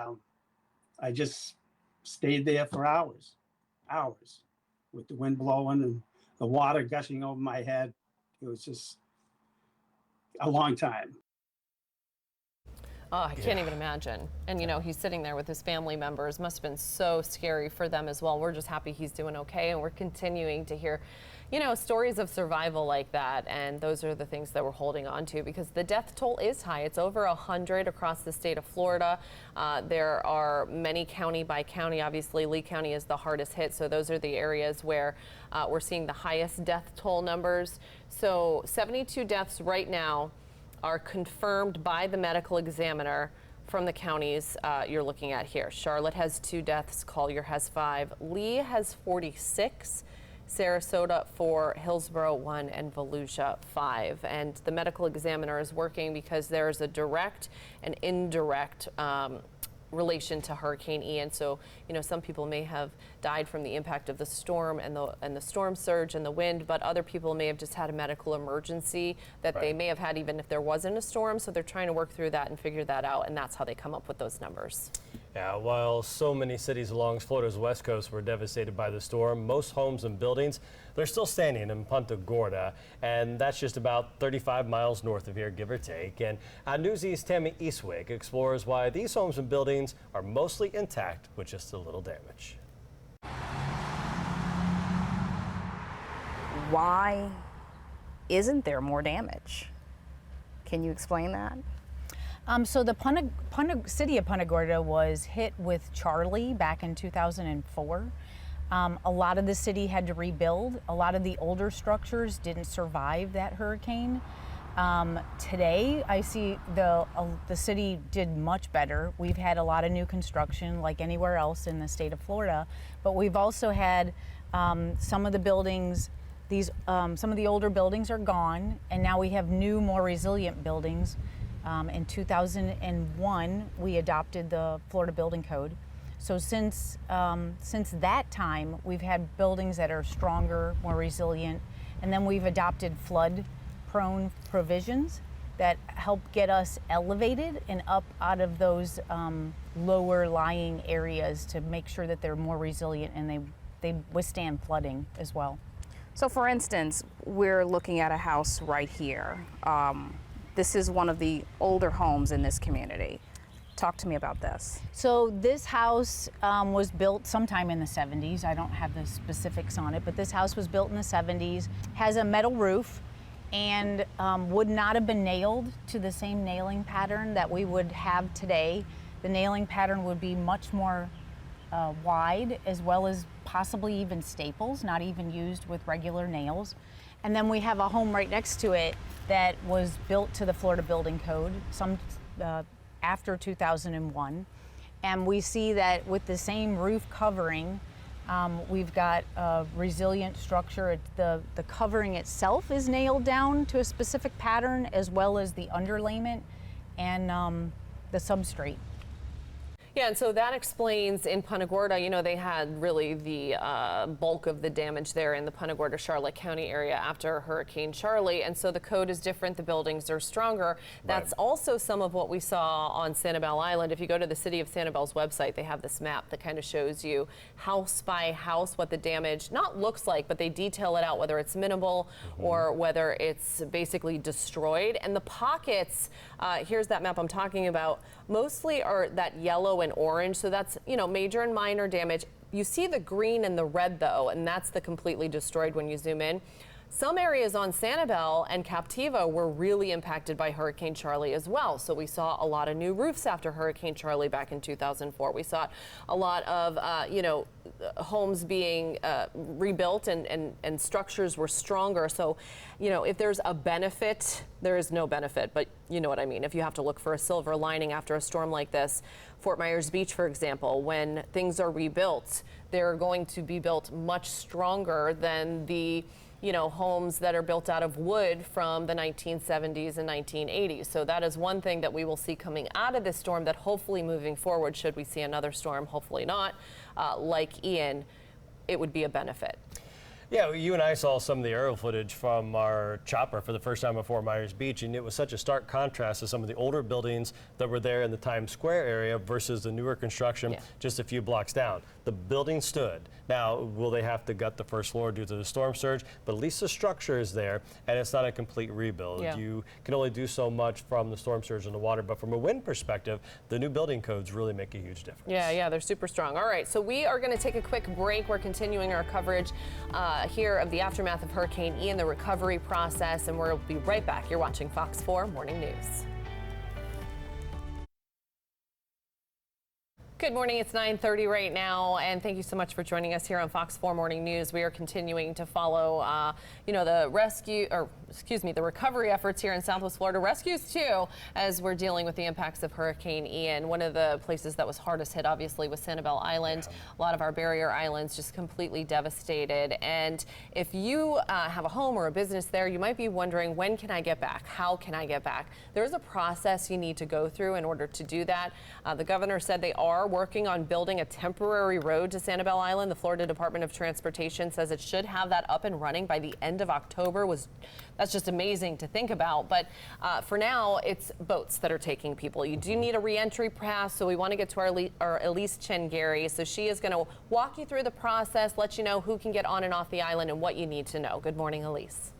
I just stayed there for hours, with the wind blowing and the water gushing over my head. It was just a long time. Oh, I can't even imagine. And, you know, he's sitting there with his family members. Must have been so scary for them as well. We're just happy he's doing okay, and we're continuing to hear, you know, stories of survival like that. And those are the things that we're holding on to, because the death toll is high. It's over 100 across the state of Florida. There are many county by county. Obviously, Lee County is the hardest hit. So those are the areas where we're seeing the highest death toll numbers. So 72 deaths right now are confirmed by the medical examiner from the counties you're looking at here. Charlotte has 2 deaths, Collier has 5, Lee has 46, Sarasota 4, Hillsborough 1, and Volusia 5. And the medical examiner is working because there's a direct and indirect relation to Hurricane Ian. So, you know, some people may have died from the impact of the storm and the storm surge and the wind, but other people may have just had a medical emergency that they may have had even if there wasn't a storm. So they're trying to work through that and figure that out, and that's how they come up with those numbers. Yeah, while so many cities along Florida's west coast were devastated by the storm, most homes and buildings, they're still standing in Punta Gorda, and that's just about 35 miles north of here, give or take. And Newsy's Tammy Eastwick explores why these homes and buildings are mostly intact with just a little damage. Why isn't there more damage? Can you explain that? So the city of Punta Gorda was hit with Charley back in 2004. A lot of the city had to rebuild. A lot of the older structures didn't survive that hurricane. Today, I see the city did much better. We've had a lot of new construction like anywhere else in the state of Florida, but we've also had some of the buildings, some of the older buildings are gone, and now we have new, more resilient buildings. In 2001, we adopted the Florida Building Code. So since that time, we've had buildings that are stronger, more resilient, and then we've adopted flood-prone provisions that help get us elevated and up out of those lower-lying areas to make sure that they're more resilient and they withstand flooding as well. So for instance, we're looking at a house right here. This is one of the older homes in this community. Talk to me about this. So this house was built sometime in the 70s. I don't have the specifics on it, but this house was built in the 70s, has a metal roof, and would not have been nailed to the same nailing pattern that we would have today. The nailing pattern would be much more wide, as well as possibly even staples, not even used with regular nails. And then we have a home right next to it that was built to the Florida Building Code after 2001. And we see that with the same roof covering, we've got a resilient structure. The covering itself is nailed down to a specific pattern, as well as the underlayment and the substrate. Yeah, and so that explains in Punta Gorda, you know, they had really the bulk of the damage there in the Punta Gorda, Charlotte County area after Hurricane Charley. And so the code is different. The buildings are stronger. That's also some of what we saw on Sanibel Island. If you go to the city of Sanibel's website, they have this map that kind of shows you house by house what the damage not looks like, but they detail it out, whether it's minimal or whether it's basically destroyed. And the pockets, here's that map I'm talking about, mostly are that yellow and orange, so that's, you know, major and minor damage. You see the green and the red though, and that's the completely destroyed when you zoom in. Some areas on Sanibel and Captiva were really impacted by Hurricane Charley as well. So we saw a lot of new roofs after Hurricane Charley back in 2004. We saw a lot of, you know, homes being rebuilt and structures were stronger. So, you know, if there's a benefit, there is no benefit, but you know what I mean. If you have to look for a silver lining after a storm like this, Fort Myers Beach, for example, when things are rebuilt, they're going to be built much stronger than the, you know, homes that are built out of wood from the 1970s and 1980s. So that is one thing that we will see coming out of this storm, that hopefully moving forward, should we see another storm, hopefully not, like Ian, it would be a benefit. Yeah, you and I saw some of the aerial footage from our chopper for the first time at Fort Myers Beach, and it was such a stark contrast to some of the older buildings that were there in the Times Square area versus the newer construction just a few blocks down. The building stood. Now, will they have to gut the first floor due to the storm surge? But at least the structure is there, and it's not a complete rebuild. Yeah. You can only do so much from the storm surge and the water, but from a wind perspective, the new building codes really make a huge difference. Yeah, they're super strong. All right, so we are going to take a quick break. We're continuing our coverage here of the aftermath of Hurricane Ian, the recovery process, and we'll be right back. You're watching Fox 4 Morning News. Good morning, it's 9:30 right now, and thank you so much for joining us here on Fox 4 Morning News. We are continuing to follow, the recovery efforts here in Southwest Florida, rescues too, as we're dealing with the impacts of Hurricane Ian. One of the places that was hardest hit, obviously, was Sanibel Island. A lot of our barrier islands just completely devastated. And if you have a home or a business there, you might be wondering, when can I get back? How can I get back? There is a process you need to go through in order to do that. The governor said they are working on building a temporary road to Sanibel Island. The Florida Department of Transportation says it should have that up and running by the end of October. That's just amazing to think about. But for now, it's boats that are taking people. You do need a re-entry pass, so we want to get to our Elise Chen-Gary. So she is going to walk you through the process, let you know who can get on and off the island and what you need to know. Good morning, Elise.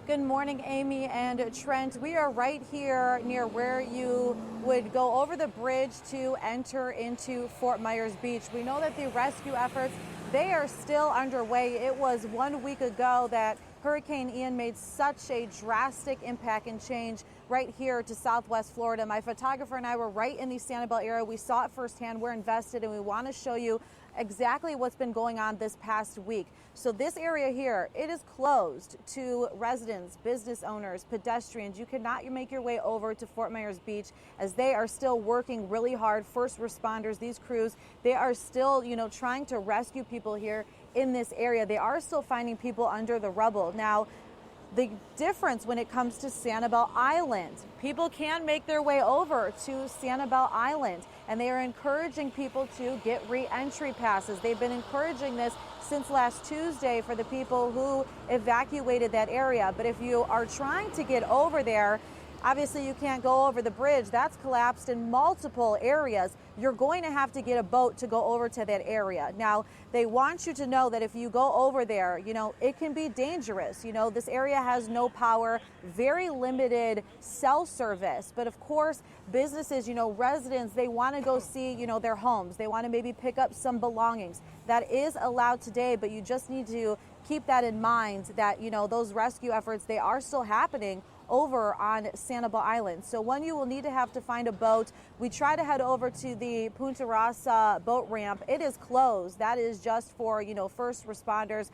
Good morning, Amy and Trent. We are right here near where you would go over the bridge to enter into Fort Myers Beach. We know that the rescue efforts, they are still underway. It was 1 week ago that Hurricane Ian made such a drastic impact and change right here to Southwest Florida. My photographer and I were right in the Sanibel area. We saw it firsthand. We're invested, and we want to show you exactly what's been going on this past week. So this area here, it is closed to residents, business owners, pedestrians. You cannot make your way over to Fort Myers Beach as they are still working really hard. First responders, these crews, they are still, trying to rescue people here in this area. They are still finding people under the rubble. Now, the difference when it comes to Sanibel Island, people can make their way over to Sanibel Island, and they are encouraging people to get re-entry passes. They've been encouraging this since last Tuesday for the people who evacuated that area. But if you are trying to get over there, obviously you can't go over the bridge. That's collapsed in multiple areas. You're going to have to get a boat to go over to that area. Now, they want you to know that if you go over there, it can be dangerous. This area has no power, very limited cell service. But of course, businesses, residents, they want to go see, their homes. They want to maybe pick up some belongings. That is allowed today, but you just need to keep that in mind that, those rescue efforts, they are still happening over on Sanibel Island. So one, you will need to have to find a boat. We try to head over to the Punta Rasa boat ramp. It is closed. That is just for, first responders,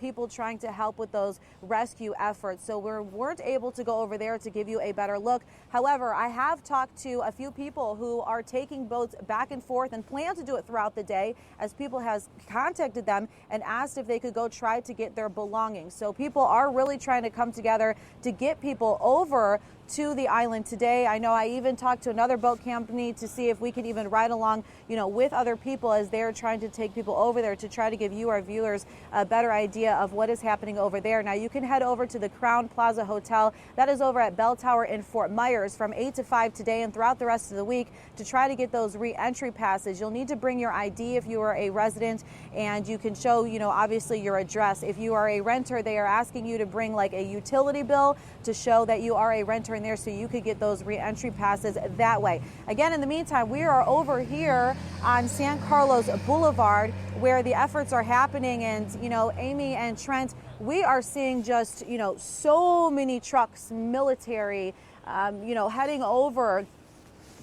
people trying to help with those rescue efforts. So we weren't able to go over there to give you a better look. However, I have talked to a few people who are taking boats back and forth and plan to do it throughout the day, as people has contacted them and asked if they could go try to get their belongings. So people are really trying to come together to get people over to the island today. I know I even talked to another boat company to see if we could even ride along, with other people as they're trying to take people over there to try to give you, our viewers, a better idea of what is happening over there. Now, you can head over to the Crown Plaza Hotel. That is over at Bell Tower in Fort Myers from 8 to 5 today and throughout the rest of the week to try to get those re-entry passes. You'll need to bring your ID if you are a resident, and you can show, obviously your address. If you are a renter, they are asking you to bring like a utility bill to show that you are a renter in there, so you could get those re-entry passes that way. Again, in the meantime, we are over here on San Carlos Boulevard where the efforts are happening, and Amy and Trent, we are seeing just so many trucks, military, heading over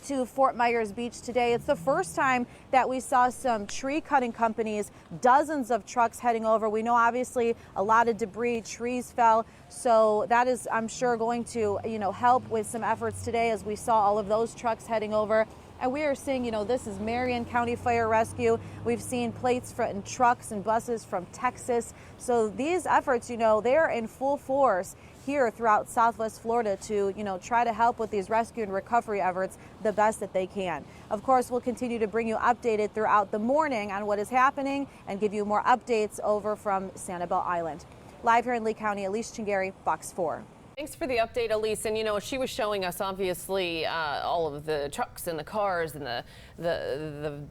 to Fort Myers Beach today. It's the first time that we saw some tree cutting companies, dozens of trucks heading over. We know obviously a lot of debris, trees fell, so that is, I'm sure, going to help with some efforts today as we saw all of those trucks heading over. And we are seeing, this is Marion County Fire Rescue. We've seen plates in trucks and buses from Texas. So these efforts, they're in full force here throughout Southwest Florida to, try to help with these rescue and recovery efforts the best that they can. Of course, we'll continue to bring you updated throughout the morning on what is happening and give you more updates over from Sanibel Island. Live here in Lee County, Elise Chingari, Fox 4. Thanks for the update, Elise. And she was showing us obviously all of the trucks and the cars and the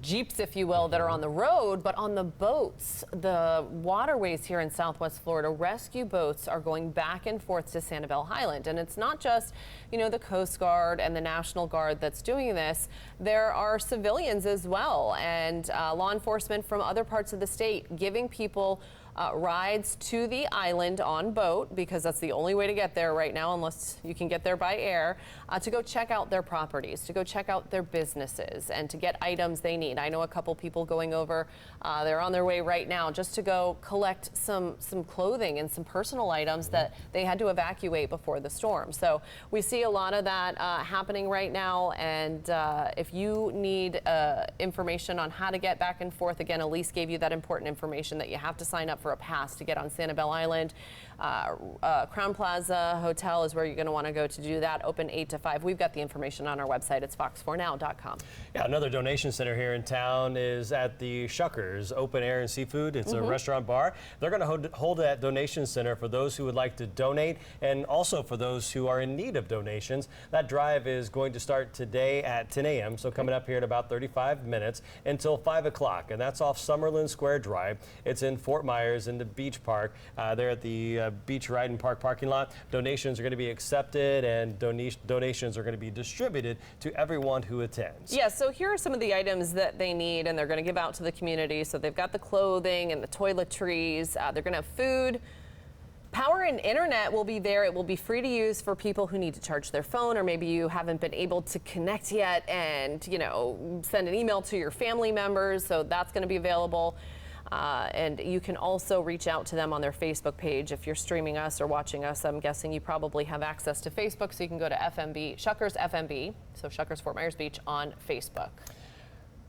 Jeeps, if you will, that are on the road, but on the boats, the waterways here in Southwest Florida, rescue boats are going back and forth to Sanibel Island. And it's not just, the Coast Guard and the National Guard that's doing this. There are civilians as well, and law enforcement from other parts of the state giving people rides to the island on boat, because that's the only way to get there right now, unless you can get there by air, to go check out their properties, to go check out their businesses, and to get items they need. I know a couple people going over, they're on their way right now just to go collect some clothing and some personal items that they had to evacuate before the storm. So we see a lot of that happening right now, and if you need information on how to get back and forth, again, Elise gave you that important information that you have to sign up for a pass to get on Sanibel Island. Crown Plaza Hotel is where you're going to want to go to do that, open 8 to 5. We've got the information on our website. It's fox4now.com. Yeah, another donation center here in town is at the Shuckers Open Air and Seafood. It's a restaurant bar. They're going to hold that donation center for those who would like to donate, and also for those who are in need of donations. That drive is going to start today at 10 a.m., so coming up here in about 35 minutes until 5 o'clock, and that's off Summerlin Square Drive. It's in Fort Myers in the beach park. They're at the Beach Ride and Park parking lot. Donations are going to be accepted, and donations are going to be distributed to everyone who attends. Yeah, so here are some of the items that they need and they're going to give out to the community. So they've got the clothing and the toiletries. They're going to have food. Power and internet will be there. It will be free to use for people who need to charge their phone, or maybe you haven't been able to connect yet and, send an email to your family members. So that's going to be available. And you can also reach out to them on their Facebook page. If you're streaming us or watching us, I'm guessing you probably have access to Facebook, so you can go to FMB, Shuckers FMB, so Shuckers Fort Myers Beach on Facebook.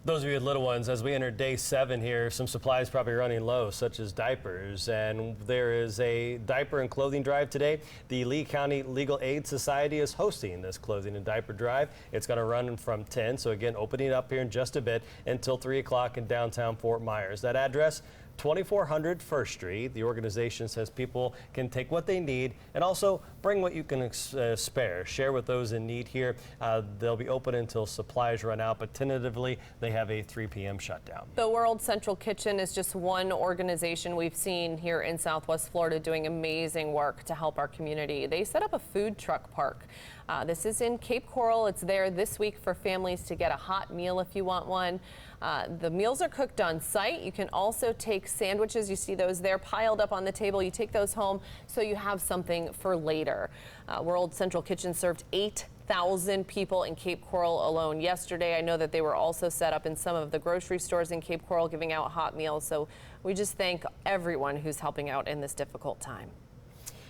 Those of you with little ones, as we enter day 7 here, some supplies probably running low, such as diapers. And there is a diaper and clothing drive today. The Lee County Legal Aid Society is hosting this clothing and diaper drive. It's going to run from 10, so again, opening up here in just a bit until 3 o'clock in downtown Fort Myers. That address, 2400 First Street. The organization says people can take what they need and also bring what you can spare. Share with those in need here. They'll be open until supplies run out, but tentatively they have a 3 p.m. shutdown. The World Central Kitchen is just one organization we've seen here in Southwest Florida doing amazing work to help our community. They set up a food truck park. This is in Cape Coral. It's there this week for families to get a hot meal if you want one. The meals are cooked on site. You can also take sandwiches. You see those there piled up on the table. You take those home so you have something for later. World Central Kitchen served 8,000 people in Cape Coral alone yesterday. I know that they were also set up in some of the grocery stores in Cape Coral giving out hot meals. So we just thank everyone who's helping out in this difficult time.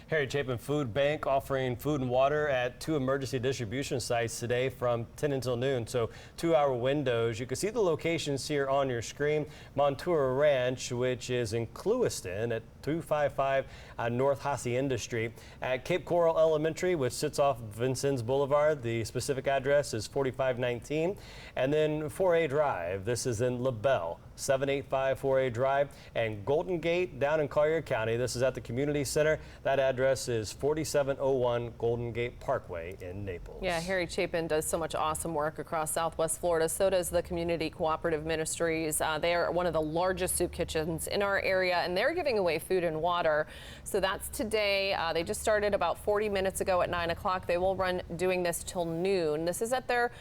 Harry Chapin Food Bank offering food and water at 2 emergency distribution sites today from 10 until noon. So 2-hour windows. You can see the locations here on your screen. Montura Ranch, which is in Clewiston at 255 North Hacienda Street. At Cape Coral Elementary, which sits off Vincennes Boulevard, the specific address is 4519. And then 4A Drive, this is in LaBelle, 785 4A Drive. And Golden Gate down in Collier County, this is at the community center. That address is 4701 Golden Gate Parkway in Naples. Yeah, Harry Chapin does so much awesome work across Southwest Florida. So does the Community Cooperative Ministries. They are one of the largest soup kitchens in our area, and they're giving away food and water. So that's today. They just started about 40 minutes ago at 9 o'clock. They will run doing this till noon. This is at their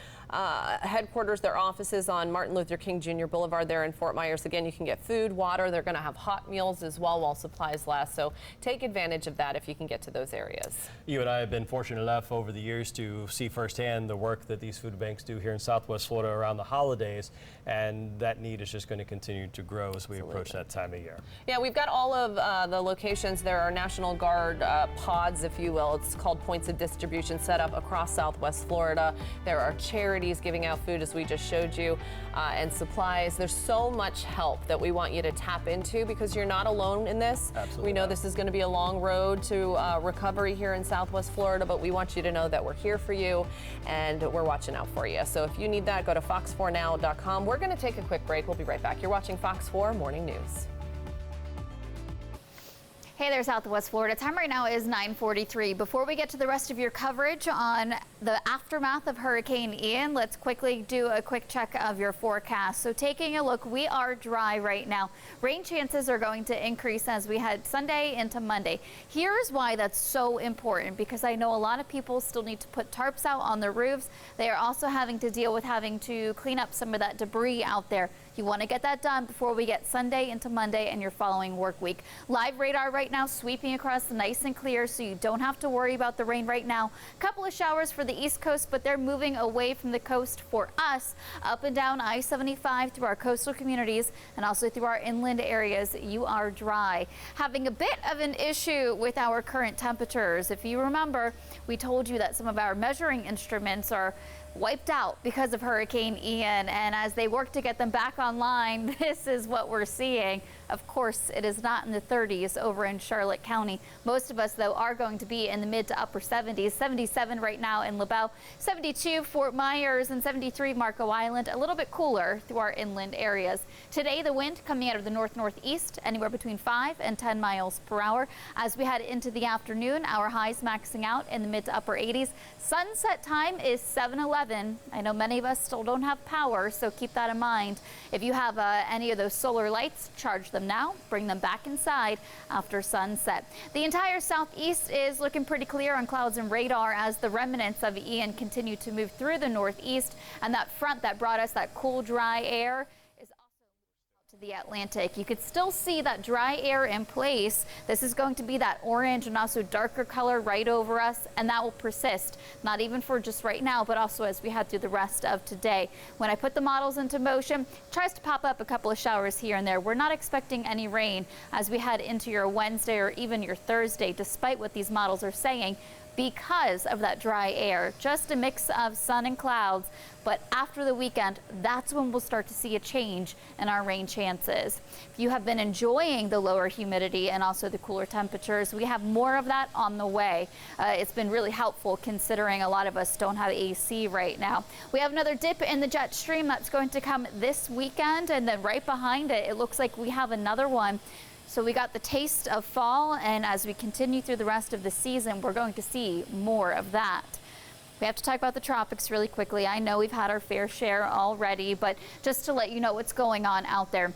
headquarters, their offices on Martin Luther King Jr. Boulevard there in Fort Fort Myers. Again, you can get food, water. They're going to have hot meals as well while supplies last. So take advantage of that if you can get to those areas. You and I have been fortunate enough over the years to see firsthand the work that these food banks do here in Southwest Florida around the holidays, and that need is just going to continue to grow as we approach that time of year. Yeah, we've got all of the locations. There are National Guard pods, if you will. It's called points of distribution set up across Southwest Florida. There are charities giving out food, as we just showed you, and supplies. There's so much help that we want you to tap into, because you're not alone in this. Absolutely. We know this is going to be a long road to recovery here in Southwest Florida, but we want you to know that we're here for you and we're watching out for you. So if you need that, go to fox4now.com. We're going to take a quick break. We'll be right back. You're watching Fox 4 Morning News. Hey there, Southwest Florida. Time right now is 9:43. Before we get to the rest of your coverage on the aftermath of Hurricane Ian, let's quickly do a quick check of your forecast. So taking a look, we are dry right now. Rain chances are going to increase as we head Sunday into Monday. Here's why that's so important, because I know a lot of people still need to put tarps out on their roofs. They are also having to deal with having to clean up some of that debris out there. You want to get that done before we get Sunday into Monday and your following work week. Live radar right now sweeping across nice and clear, so you don't have to worry about the rain right now. A couple of showers for the East Coast, but they're moving away from the coast for us, up and down I-75 through our coastal communities and also through our inland areas. You are dry. Having a bit of an issue with our current temperatures. If you remember, we told you that some of our measuring instruments are wiped out because of Hurricane Ian, and as they work to get them back online, this is what we're seeing. Of course, it is not in the 30s over in Charlotte County. Most of us, though, are going to be in the mid to upper 70s. 77 right now in LaBelle, 72 Fort Myers, and 73 Marco Island. A little bit cooler through our inland areas. Today, the wind coming out of the north-northeast, anywhere between 5 and 10 miles per hour. As we head into the afternoon, our highs maxing out in the mid to upper 80s. Sunset time is 7:11. I know many of us still don't have power, so keep that in mind. If you have any of those solar lights, charge them now, bring them back inside after sunset. The entire southeast is looking pretty clear on clouds and radar as the remnants of Ian continue to move through the northeast, and that front that brought us that cool, dry air is also to the Atlantic. You could still see that dry air in place. This is going to be that orange and also darker color right over us, and that will persist, not even for just right now, but also as we head through the rest of today. When I put the models into motion, it tries to pop up a couple of showers here and there. We're not expecting any rain as we head into your Wednesday or even your Thursday, despite what these models are saying, because of that dry air. Just a mix of sun and clouds, but after the weekend, that's when we'll start to see a change in our rain chances. If you have been enjoying the lower humidity and also the cooler temperatures, we have more of that on the way. It's been really helpful considering a lot of us don't have AC right now. We have another dip in the jet stream that's going to come this weekend, and then right behind it, it looks like we have another one. So we got the taste of fall, and as we continue through the rest of the season, we're going to see more of that. We have to talk about the tropics really quickly. I know we've had our fair share already, but just to let you know what's going on out there.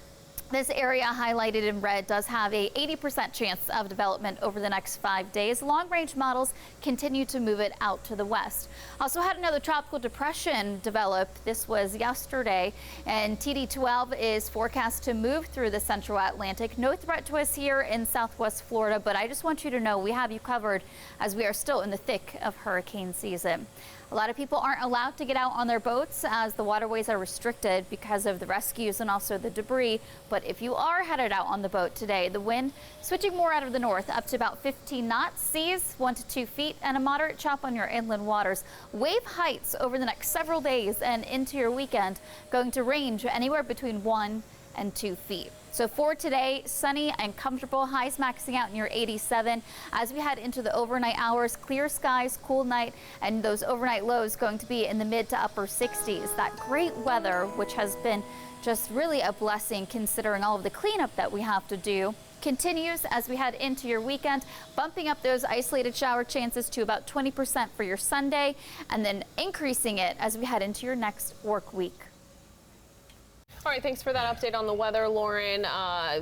This area highlighted in red does have a 80% chance of development over the next 5 days. Long-range models continue to move it out to the west. Also had another tropical depression develop. This was yesterday, and TD12 is forecast to move through the central Atlantic. No threat to us here in Southwest Florida, but I just want you to know we have you covered as we are still in the thick of hurricane season. A lot of people aren't allowed to get out on their boats as the waterways are restricted because of the rescues and also the debris. But if you are headed out on the boat today, the wind switching more out of the north up to about 15 knots, seas 1 to 2 feet, and a moderate chop on your inland waters. Wave heights over the next several days and into your weekend going to range anywhere between 1 and 2 feet. So for today, sunny and comfortable, highs maxing out near 87. As we head into the overnight hours, clear skies, cool night, and those overnight lows going to be in the mid to upper 60s. That great weather, which has been just really a blessing considering all of the cleanup that we have to do, continues as we head into your weekend, bumping up those isolated shower chances to about 20% for your Sunday, and then increasing it as we head into your next work week. All right, thanks for that update on the weather, Lauren.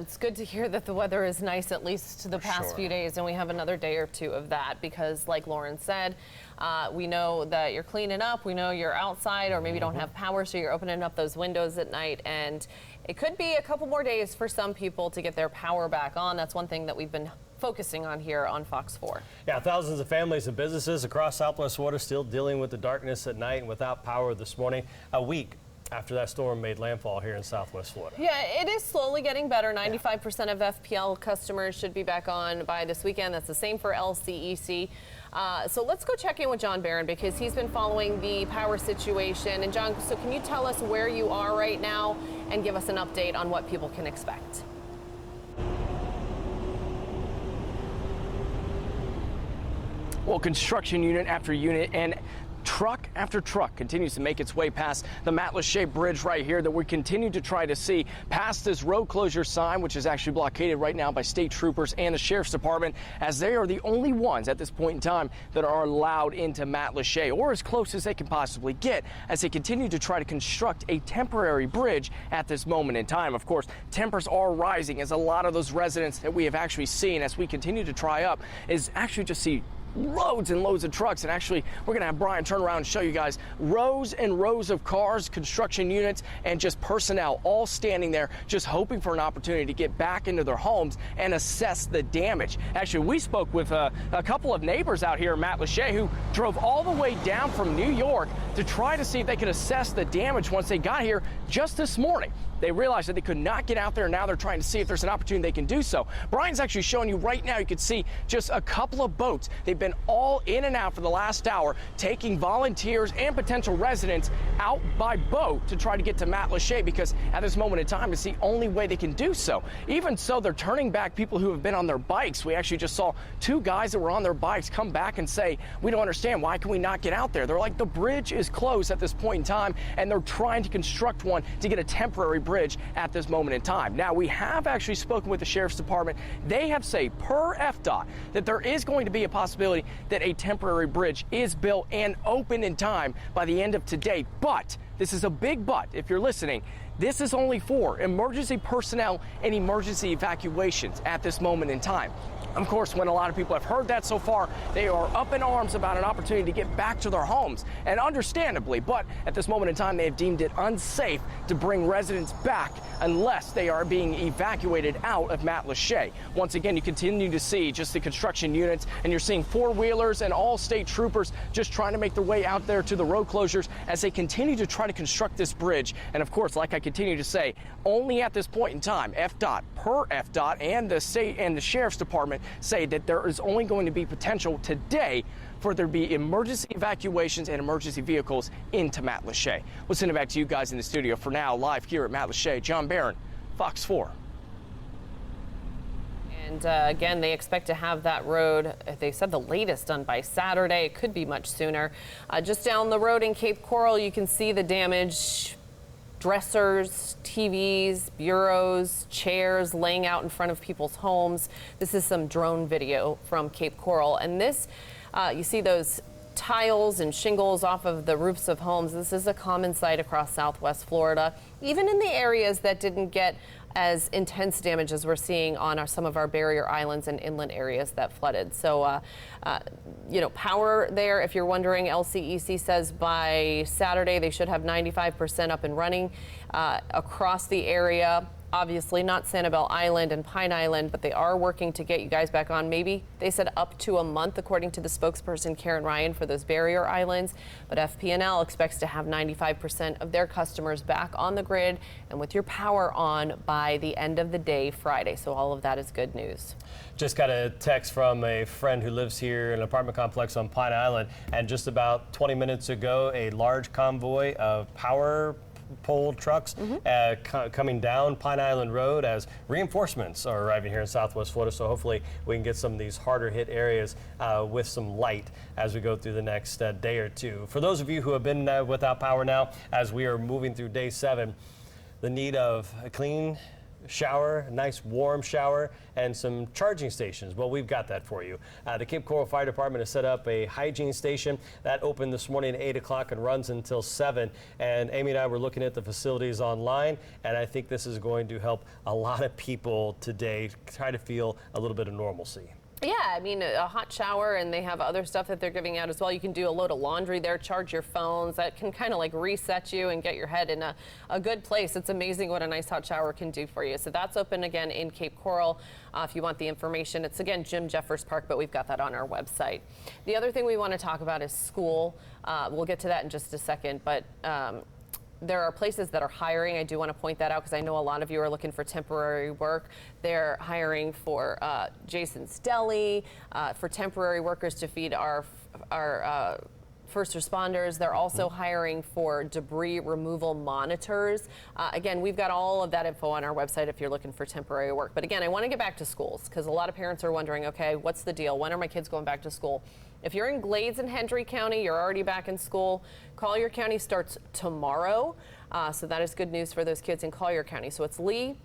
It's good to hear that the weather is nice, at least the past few days, and we have another day or two of that because, like Lauren said, we know that you're cleaning up, we know you're outside or maybe don't have power, so you're opening up those windows at night, and it could be a couple more days for some people to get their power back on. That's one thing that we've been focusing on here on Fox 4. Yeah, thousands of families and businesses across Southwest Florida still dealing with the darkness at night and without power this morning, a week after that storm made landfall here in Southwest Florida. Yeah, it is slowly getting better. 95% of FPL customers should be back on by this weekend. That's the same for LCEC. So let's go check in with John Barron because he's been following the power situation. And John, so can you tell us where you are right now and give us an update on what people can expect? Well, construction unit after unit and truck after truck continues to make its way past the Matlacha Bridge right here that we continue to try to see past this road closure sign, which is actually blockaded right now by state troopers and the sheriff's department, as they are the only ones at this point in time that are allowed into Matlacha, or as close as they can possibly get, as they continue to try to construct a temporary bridge at this moment in time. Of course, tempers are rising as a lot of those residents that we have actually seen as we continue to try up is actually just see loads and loads of trucks, and actually we're gonna have Brian turn around and show you guys rows and rows of cars, construction units, and just personnel all standing there just hoping for an opportunity to get back into their homes and assess the damage. Actually, we spoke with a couple of neighbors out here in Matlacha who drove all the way down from New York to try to see if they could assess the damage once they got here just this morning. They realized that they could not get out there, and now they're trying to see if there's an opportunity they can do so. Brian's actually showing you right now, you can see just a couple of boats. They've been all in and out for the last hour, taking volunteers and potential residents out by boat to try to get to Matlacha, because at this moment in time, it's the only way they can do so. Even so, they're turning back people who have been on their bikes. We actually just saw two guys that were on their bikes come back and say, we don't understand, why can we not get out there? They're like, the bridge is closed at this point in time, and they're trying to construct one to get a temporary bridge at this moment in time. Now, we have actually spoken with the sheriff's department. They have said per FDOT that there is going to be a possibility that a temporary bridge is built and open in time by the end of today. But this is a big but if you're listening. This is only for emergency personnel and emergency evacuations at this moment in time. Of course, when a lot of people have heard that so far, they are up in arms about an opportunity to get back to their homes, and understandably, but at this moment in time, they have deemed it unsafe to bring residents back unless they are being evacuated out of Matlacha. Once again, you continue to see just the construction units, and you're seeing four-wheelers and all state troopers just trying to make their way out there to the road closures as they continue to try to construct this bridge. And of course, like I continue to say, only at this point in time, FDOT, per FDOT, and the state and the sheriff's department say that there is only going to be potential today for there to be emergency evacuations and emergency vehicles into Matlacha. We'll send it back to you guys in the studio. For now, live here at Matlacha, John Barron, Fox 4. And again, they expect to have that road, they said the latest done by Saturday. It could be much sooner. Just down the road in Cape Coral, you can see the damage. Dressers, TVs, bureaus, chairs laying out in front of people's homes. This is some drone video from Cape Coral. And this, you see those tiles and shingles off of the roofs of homes. This is a common sight across Southwest Florida, even in the areas that didn't get as intense damage as we're seeing on some of our barrier islands and inland areas that flooded. So, you know, power there, if you're wondering, LCEC says by Saturday they should have 95% up and running across the area. Obviously not Sanibel Island and Pine Island, but they are working to get you guys back on. Maybe they said up to a month, according to the spokesperson Karen Ryan, for those barrier islands. But FP&L expects to have 95% of their customers back on the grid and with your power on by the end of the day Friday. So all of that is good news. Just got a text from a friend who lives here in an apartment complex on Pine Island, and just about 20 minutes ago, a large convoy of power pole trucks coming down Pine Island Road as reinforcements are arriving here in Southwest Florida. So hopefully we can get some of these harder hit areas with some light as we go through the next day or two. For those of you who have been without power now, as we are moving through day 7, the need of a clean, shower, a nice warm shower, and some charging stations. Well, we've got that for you. The Cape Coral Fire Department has set up a hygiene station that opened this morning at 8 o'clock and runs until 7. And Amy and I were looking at the facilities online, and I think this is going to help a lot of people today try to feel a little bit of normalcy. Yeah, I mean, a hot shower, and they have other stuff that they're giving out as well. You can do a load of laundry there, charge your phones. That can kind of like reset you and get your head in a good place. It's amazing what a nice hot shower can do for you. So that's open again in Cape Coral. If you want the information, it's again Jim Jeffers Park, but we've got that on our website. The other thing we want to talk about is school. We'll get to that in just a second, but there are places that are hiring. I do want to point that out because I know a lot of you are looking for temporary work. They're hiring for Jason's Deli, for temporary workers to feed our first responders. They're also hiring for debris removal monitors. Again, we've got all of that info on our website if you're looking for temporary work. But again, I want to get back to schools because a lot of parents are wondering, okay, what's the deal? When are my kids going back to school? If you're in Glades and Hendry County, you're already back in school. Collier County starts tomorrow. So that is good news for those kids in Collier County. So it's Lee,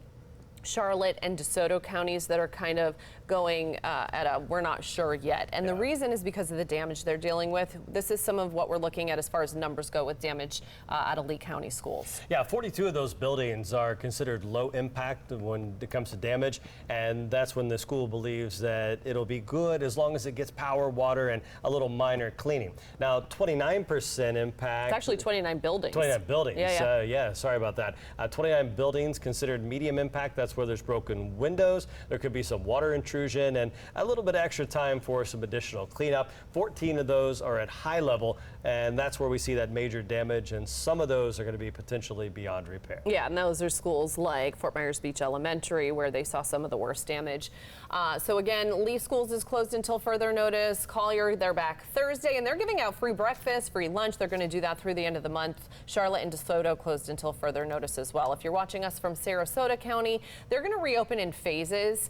Charlotte, and DeSoto counties that are kind of going at a we're not sure yet. And the reason is because of the damage they're dealing with. This is some of what we're looking at as far as numbers go with damage out of Lee County schools. Yeah, 42 of those buildings are considered low impact when it comes to damage, and that's when the school believes that it'll be good as long as it gets power, water, and a little minor cleaning. Now, 29% impact. It's actually 29 buildings. 29 buildings. Yeah, Sorry about that. 29 buildings considered medium impact. That's where there's broken windows. There could be some water intrusion and a little bit of extra time for some additional cleanup. 14 of those are at high level, and that's where we see that major damage, and some of those are going to be potentially beyond repair. Yeah, and those are schools like Fort Myers Beach Elementary where they saw some of the worst damage. So again, Lee Schools is closed until further notice. Collier, they're back Thursday, and they're giving out free breakfast, free lunch. They're going to do that through the end of the month. Charlotte and DeSoto closed until further notice as well. If you're watching us from Sarasota County, they're going to reopen in phases.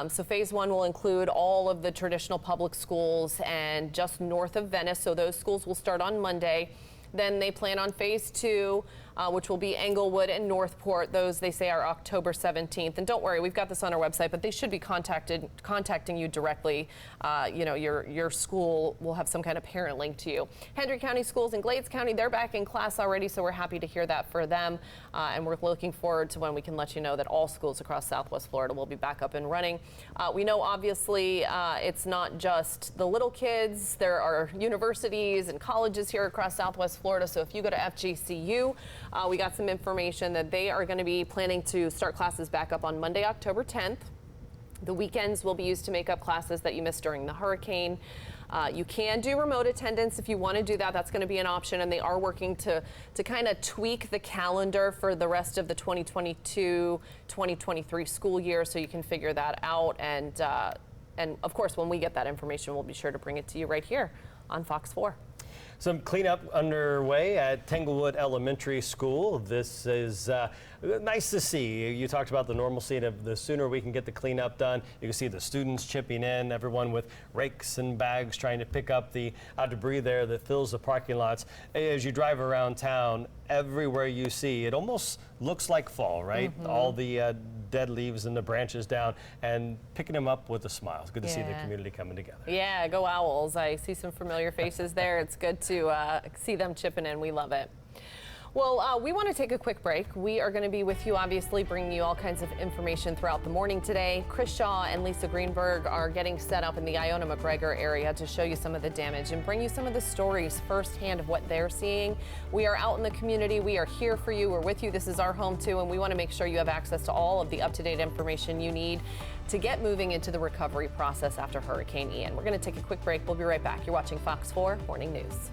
So phase 1 will include all of the traditional public schools and just north of Venice. So those schools will start on Monday. Then they plan on phase 2, which will be Englewood and Northport. Those, they say, are October 17th. And don't worry, we've got this on our website, but they should be contacting you directly. You know, your school will have some kind of parent link to you. Hendry County schools and Glades County, they're back in class already, so we're happy to hear that for them. And we're looking forward to when we can let you know that all schools across Southwest Florida will be back up and running. We know, obviously, it's not just the little kids. There are universities and colleges here across Southwest Florida, so if you go to FGCU, we got some information that they are going to be planning to start classes back up on Monday, October 10th. The weekends will be used to make up classes that you missed during the hurricane. You can do remote attendance if you want to do that. That's going to be an option, and they are working to kind of tweak the calendar for the rest of the 2022-2023 school year, so you can figure that out. And of course, when we get that information, we'll be sure to bring it to you right here on Fox 4. Some cleanup underway at Tanglewood Elementary School. This is nice to see. You talked about the normalcy, and the sooner we can get the cleanup done, you can see the students chipping in, everyone with rakes and bags trying to pick up the debris there that fills the parking lots. As you drive around town, everywhere you see, it almost looks like fall, right? Mm-hmm. All the dead leaves and the branches down, and picking them up with a smile. It's good to see the community coming together. Yeah, go Owls. I see some familiar faces there. It's good to see them chipping in. We love it. Well, we want to take a quick break. We are going to be with you, obviously, bringing you all kinds of information throughout the morning today. Chris Shaw and Lisa Greenberg are getting set up in the Iona-McGregor area to show you some of the damage and bring you some of the stories firsthand of what they're seeing. We are out in the community. We are here for you. We're with you. This is our home, too, and we want to make sure you have access to all of the up-to-date information you need to get moving into the recovery process after Hurricane Ian. We're going to take a quick break. We'll be right back. You're watching Fox 4 Morning News.